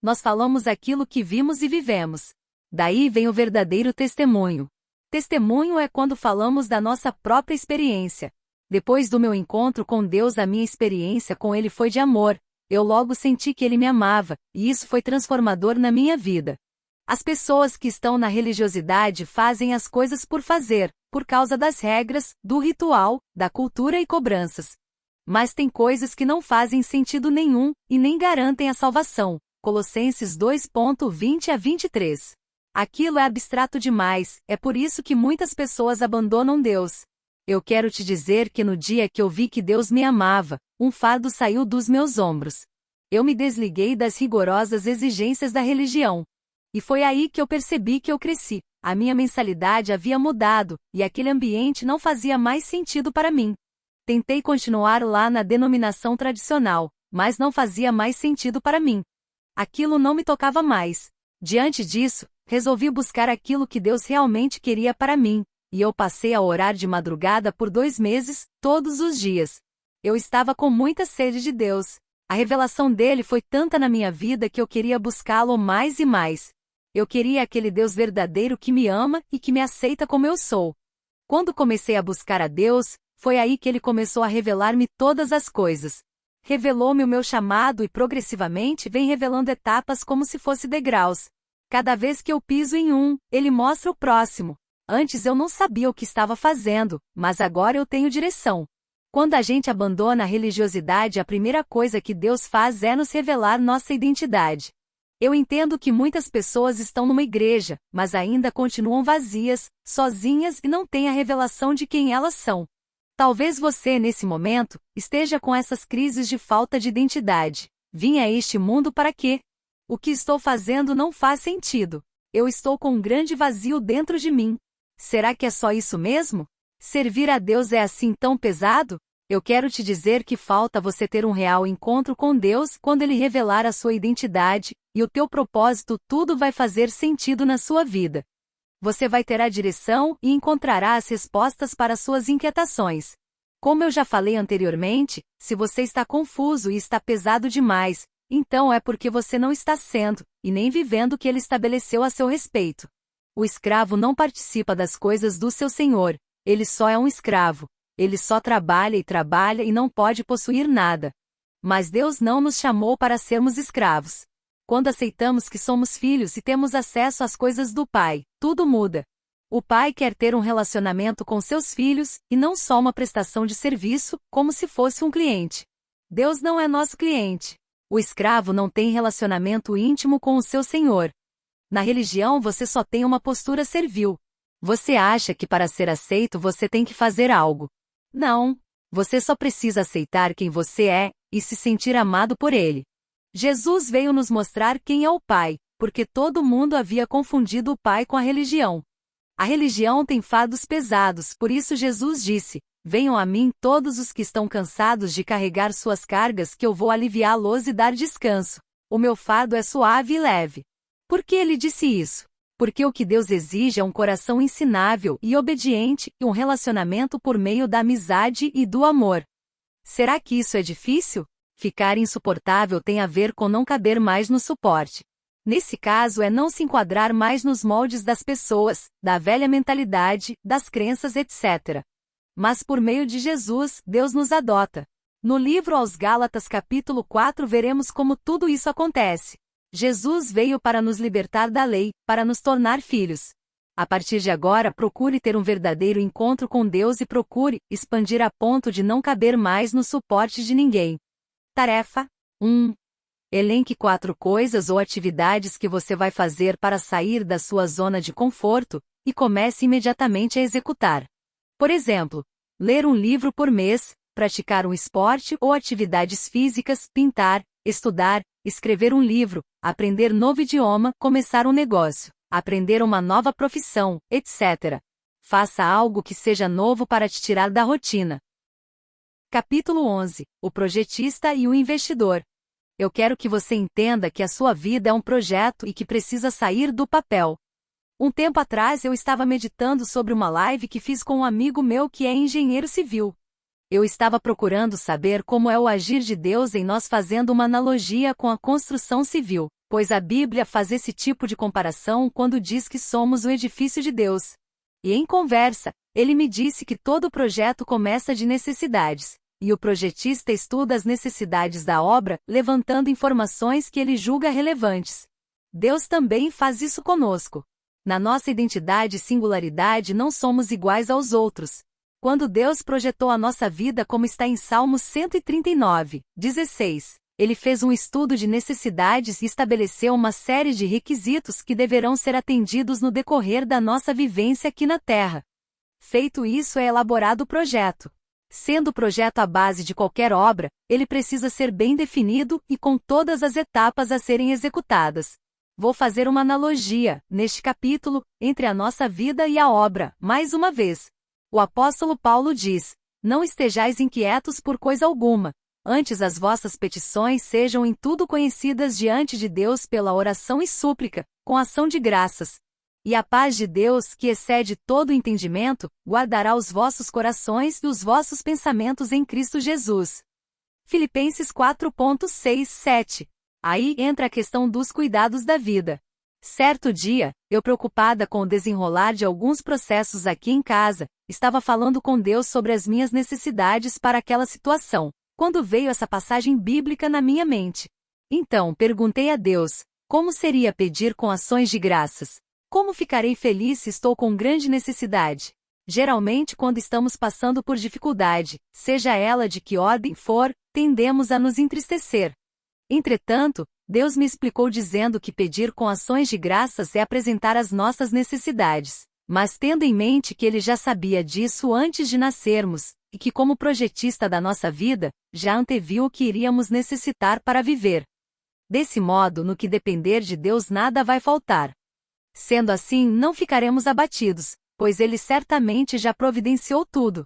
Nós falamos aquilo que vimos e vivemos. Daí vem o verdadeiro testemunho. Testemunho é quando falamos da nossa própria experiência. Depois do meu encontro com Deus, a minha experiência com Ele foi de amor. Eu logo senti que Ele me amava, e isso foi transformador na minha vida. As pessoas que estão na religiosidade fazem as coisas por fazer, por causa das regras, do ritual, da cultura e cobranças. Mas tem coisas que não fazem sentido nenhum, e nem garantem a salvação. Colossenses 2:20-23. Aquilo é abstrato demais, é por isso que muitas pessoas abandonam Deus. Eu quero te dizer que no dia que eu vi que Deus me amava, um fardo saiu dos meus ombros. Eu me desliguei das rigorosas exigências da religião. E foi aí que eu percebi que eu cresci. A minha mensalidade havia mudado, e aquele ambiente não fazia mais sentido para mim. Tentei continuar lá na denominação tradicional, mas não fazia mais sentido para mim. Aquilo não me tocava mais. Diante disso, resolvi buscar aquilo que Deus realmente queria para mim, e eu passei a orar de madrugada por 2 meses, todos os dias. Eu estava com muita sede de Deus. A revelação dele foi tanta na minha vida que eu queria buscá-lo mais e mais. Eu queria aquele Deus verdadeiro que me ama e que me aceita como eu sou. Quando comecei a buscar a Deus, foi aí que ele começou a revelar-me todas as coisas. Revelou-me o meu chamado e progressivamente vem revelando etapas como se fosse degraus. Cada vez que eu piso em um, ele mostra o próximo. Antes eu não sabia o que estava fazendo, mas agora eu tenho direção. Quando a gente abandona a religiosidade, a primeira coisa que Deus faz é nos revelar nossa identidade. Eu entendo que muitas pessoas estão numa igreja, mas ainda continuam vazias, sozinhas e não têm a revelação de quem elas são. Talvez você, nesse momento, esteja com essas crises de falta de identidade. Vim a este mundo para quê? O que estou fazendo não faz sentido. Eu estou com um grande vazio dentro de mim. Será que é só isso mesmo? Servir a Deus é assim tão pesado? Eu quero te dizer que falta você ter um real encontro com Deus quando Ele revelar a sua identidade, e o teu propósito, tudo vai fazer sentido na sua vida. Você vai ter a direção e encontrará as respostas para suas inquietações. Como eu já falei anteriormente, se você está confuso e está pesado demais, então é porque você não está sendo, e nem vivendo o que Ele estabeleceu a seu respeito. O escravo não participa das coisas do seu senhor, ele só é um escravo. Ele só trabalha e não pode possuir nada. Mas Deus não nos chamou para sermos escravos. Quando aceitamos que somos filhos e temos acesso às coisas do Pai, tudo muda. O Pai quer ter um relacionamento com seus filhos, e não só uma prestação de serviço, como se fosse um cliente. Deus não é nosso cliente. O escravo não tem relacionamento íntimo com o seu senhor. Na religião você só tem uma postura servil. Você acha que para ser aceito você tem que fazer algo. Não. Você só precisa aceitar quem você é, e se sentir amado por Ele. Jesus veio nos mostrar quem é o Pai, porque todo mundo havia confundido o Pai com a religião. A religião tem fardos pesados, por isso Jesus disse: venham a mim todos os que estão cansados de carregar suas cargas, que eu vou aliviá-los e dar descanso. O meu fardo é suave e leve. Por que ele disse isso? Porque o que Deus exige é um coração ensinável e obediente, e um relacionamento por meio da amizade e do amor. Será que isso é difícil? Ficar insuportável tem a ver com não caber mais no suporte. Nesse caso é não se enquadrar mais nos moldes das pessoas, da velha mentalidade, das crenças, etc. Mas por meio de Jesus, Deus nos adota. No livro aos Gálatas capítulo 4 veremos como tudo isso acontece. Jesus veio para nos libertar da lei, para nos tornar filhos. A partir de agora, procure ter um verdadeiro encontro com Deus e procure expandir a ponto de não caber mais no suporte de ninguém. Tarefa 1. Elenque 4 coisas ou atividades que você vai fazer para sair da sua zona de conforto, e comece imediatamente a executar. Por exemplo, ler um livro por mês, praticar um esporte ou atividades físicas, pintar, estudar, escrever um livro, aprender novo idioma, começar um negócio, aprender uma nova profissão, etc. Faça algo que seja novo para te tirar da rotina. Capítulo 11. O projetista e o investidor. Eu quero que você entenda que a sua vida é um projeto e que precisa sair do papel. Um tempo atrás eu estava meditando sobre uma live que fiz com um amigo meu que é engenheiro civil. Eu estava procurando saber como é o agir de Deus em nós, fazendo uma analogia com a construção civil, pois a Bíblia faz esse tipo de comparação quando diz que somos o edifício de Deus. E em conversa, ele me disse que todo projeto começa de necessidades, e o projetista estuda as necessidades da obra, levantando informações que ele julga relevantes. Deus também faz isso conosco. Na nossa identidade e singularidade não somos iguais aos outros. Quando Deus projetou a nossa vida, como está em Salmos 139, 16, Ele fez um estudo de necessidades e estabeleceu uma série de requisitos que deverão ser atendidos no decorrer da nossa vivência aqui na Terra. Feito isso, é elaborado o projeto. Sendo o projeto a base de qualquer obra, ele precisa ser bem definido e com todas as etapas a serem executadas. Vou fazer uma analogia, neste capítulo, entre a nossa vida e a obra, mais uma vez. O apóstolo Paulo diz: não estejais inquietos por coisa alguma, antes as vossas petições sejam em tudo conhecidas diante de Deus pela oração e súplica, com ação de graças. E a paz de Deus, que excede todo o entendimento, guardará os vossos corações e os vossos pensamentos em Cristo Jesus. Filipenses 4.6-7. Aí entra a questão dos cuidados da vida. Certo dia, eu preocupada com o desenrolar de alguns processos aqui em casa, estava falando com Deus sobre as minhas necessidades para aquela situação, quando veio essa passagem bíblica na minha mente. Então, perguntei a Deus, como seria pedir com ações de graças? Como ficarei feliz se estou com grande necessidade? Geralmente, quando estamos passando por dificuldade, seja ela de que ordem for, tendemos a nos entristecer. Entretanto, Deus me explicou dizendo que pedir com ações de graças é apresentar as nossas necessidades, mas tendo em mente que Ele já sabia disso antes de nascermos, e que como projetista da nossa vida, já anteviu o que iríamos necessitar para viver. Desse modo, no que depender de Deus nada vai faltar. Sendo assim, não ficaremos abatidos, pois Ele certamente já providenciou tudo.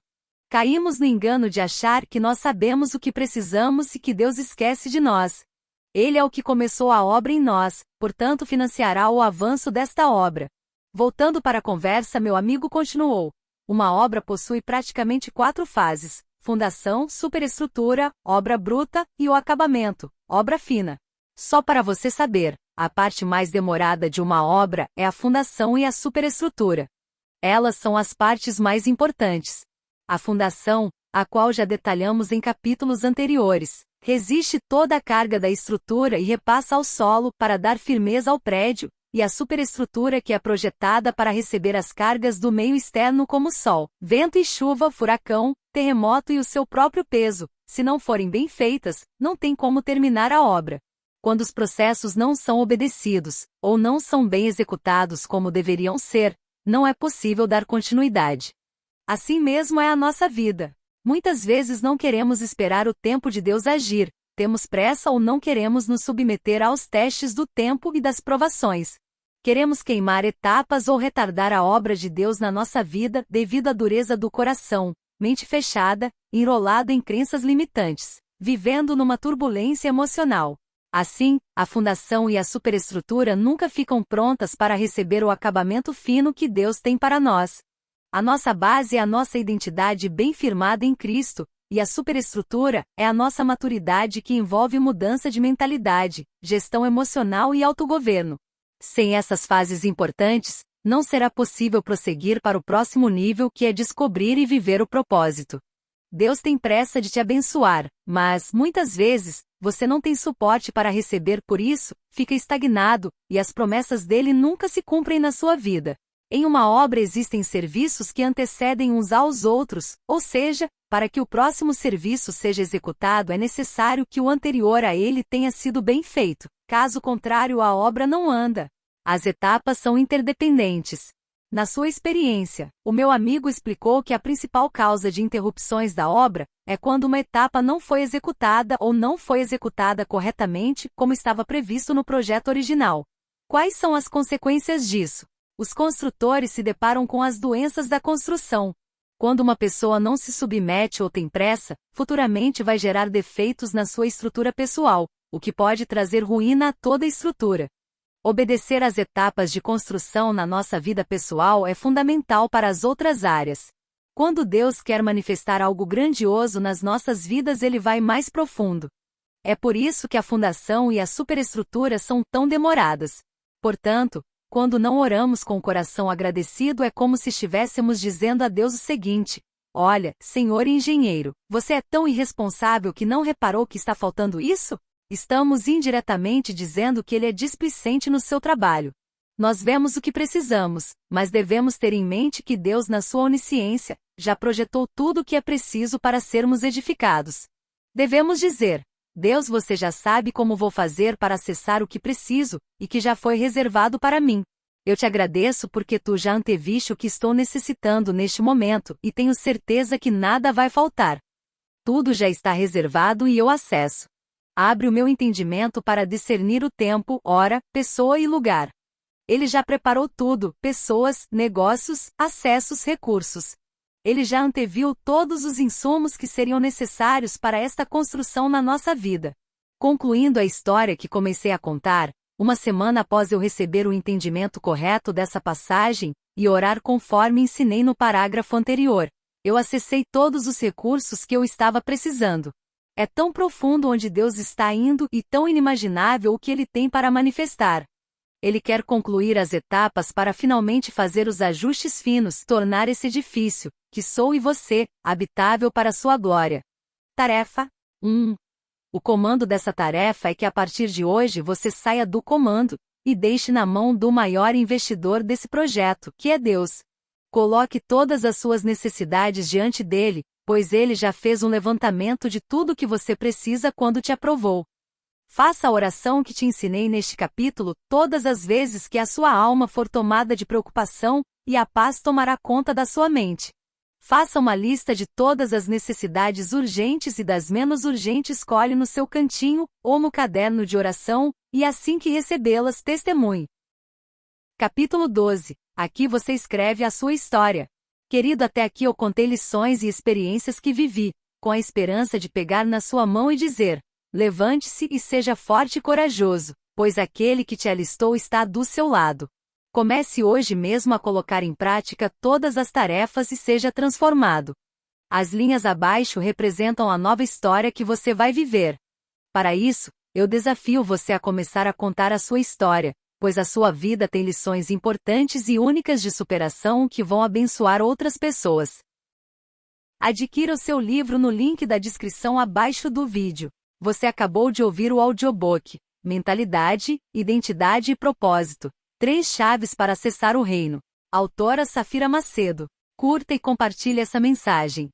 Caímos no engano de achar que nós sabemos o que precisamos e que Deus esquece de nós. Ele é o que começou a obra em nós, portanto financiará o avanço desta obra. Voltando para a conversa, meu amigo continuou. Uma obra possui praticamente 4 fases: fundação, superestrutura, obra bruta e o acabamento, obra fina. Só para você saber, a parte mais demorada de uma obra é a fundação e a superestrutura. Elas são as partes mais importantes. A fundação, a qual já detalhamos em capítulos anteriores, resiste toda a carga da estrutura e repassa ao solo para dar firmeza ao prédio, e a superestrutura que é projetada para receber as cargas do meio externo como sol, vento e chuva, furacão, terremoto e o seu próprio peso, se não forem bem feitas, não tem como terminar a obra. Quando os processos não são obedecidos, ou não são bem executados como deveriam ser, não é possível dar continuidade. Assim mesmo é a nossa vida. Muitas vezes não queremos esperar o tempo de Deus agir, temos pressa ou não queremos nos submeter aos testes do tempo e das provações. Queremos queimar etapas ou retardar a obra de Deus na nossa vida devido à dureza do coração, mente fechada, enrolado em crenças limitantes, vivendo numa turbulência emocional. Assim, a fundação e a superestrutura nunca ficam prontas para receber o acabamento fino que Deus tem para nós. A nossa base é a nossa identidade bem firmada em Cristo, e a superestrutura é a nossa maturidade que envolve mudança de mentalidade, gestão emocional e autogoverno. Sem essas fases importantes, não será possível prosseguir para o próximo nível, que é descobrir e viver o propósito. Deus tem pressa de te abençoar, mas, muitas vezes, você não tem suporte para receber, por isso, fica estagnado, e as promessas dele nunca se cumprem na sua vida. Em uma obra existem serviços que antecedem uns aos outros, ou seja, para que o próximo serviço seja executado é necessário que o anterior a ele tenha sido bem feito, caso contrário a obra não anda. As etapas são interdependentes. Na sua experiência, o meu amigo explicou que a principal causa de interrupções da obra é quando uma etapa não foi executada ou não foi executada corretamente como estava previsto no projeto original. Quais são as consequências disso? Os construtores se deparam com as doenças da construção. Quando uma pessoa não se submete ou tem pressa, futuramente vai gerar defeitos na sua estrutura pessoal, o que pode trazer ruína a toda a estrutura. Obedecer às etapas de construção na nossa vida pessoal é fundamental para as outras áreas. Quando Deus quer manifestar algo grandioso nas nossas vidas, ele vai mais profundo. É por isso que a fundação e a superestrutura são tão demoradas. Portanto, quando não oramos com o coração agradecido, é como se estivéssemos dizendo a Deus o seguinte: olha, Senhor engenheiro, você é tão irresponsável que não reparou que está faltando isso? Estamos indiretamente dizendo que ele é displicente no seu trabalho. Nós vemos o que precisamos, mas devemos ter em mente que Deus, na sua onisciência, já projetou tudo o que é preciso para sermos edificados. Devemos dizer: Deus, você já sabe como vou fazer para acessar o que preciso, e que já foi reservado para mim. Eu te agradeço porque tu já anteviste o que estou necessitando neste momento e tenho certeza que nada vai faltar. Tudo já está reservado e eu acesso. Abre o meu entendimento para discernir o tempo, hora, pessoa e lugar. Ele já preparou tudo: pessoas, negócios, acessos, recursos. Ele já anteviu todos os insumos que seriam necessários para esta construção na nossa vida. Concluindo a história que comecei a contar, uma semana após eu receber o entendimento correto dessa passagem e orar conforme ensinei no parágrafo anterior, eu acessei todos os recursos que eu estava precisando. É tão profundo onde Deus está indo e tão inimaginável o que Ele tem para manifestar. Ele quer concluir as etapas para finalmente fazer os ajustes finos, tornar esse edifício, que sou e você, habitável para sua glória. Tarefa 1. O comando dessa tarefa é que a partir de hoje você saia do comando e deixe na mão do maior investidor desse projeto, que é Deus. Coloque todas as suas necessidades diante dele, pois ele já fez um levantamento de tudo o que você precisa quando te aprovou. Faça a oração que te ensinei neste capítulo todas as vezes que a sua alma for tomada de preocupação, e a paz tomará conta da sua mente. Faça uma lista de todas as necessidades urgentes e das menos urgentes, colhe no seu cantinho, ou no caderno de oração, e assim que recebê-las, testemunhe. Capítulo 12. Aqui você escreve a sua história. Querido, até aqui eu contei lições e experiências que vivi, com a esperança de pegar na sua mão e dizer: levante-se e seja forte e corajoso, pois aquele que te alistou está do seu lado. Comece hoje mesmo a colocar em prática todas as tarefas e seja transformado. As linhas abaixo representam a nova história que você vai viver. Para isso, eu desafio você a começar a contar a sua história, pois a sua vida tem lições importantes e únicas de superação que vão abençoar outras pessoas. Adquira o seu livro no link da descrição abaixo do vídeo. Você acabou de ouvir o audiobook Mentalidade, Identidade e Propósito. 3 chaves para acessar o reino. Autora Safira Macedo. Curta e compartilhe essa mensagem.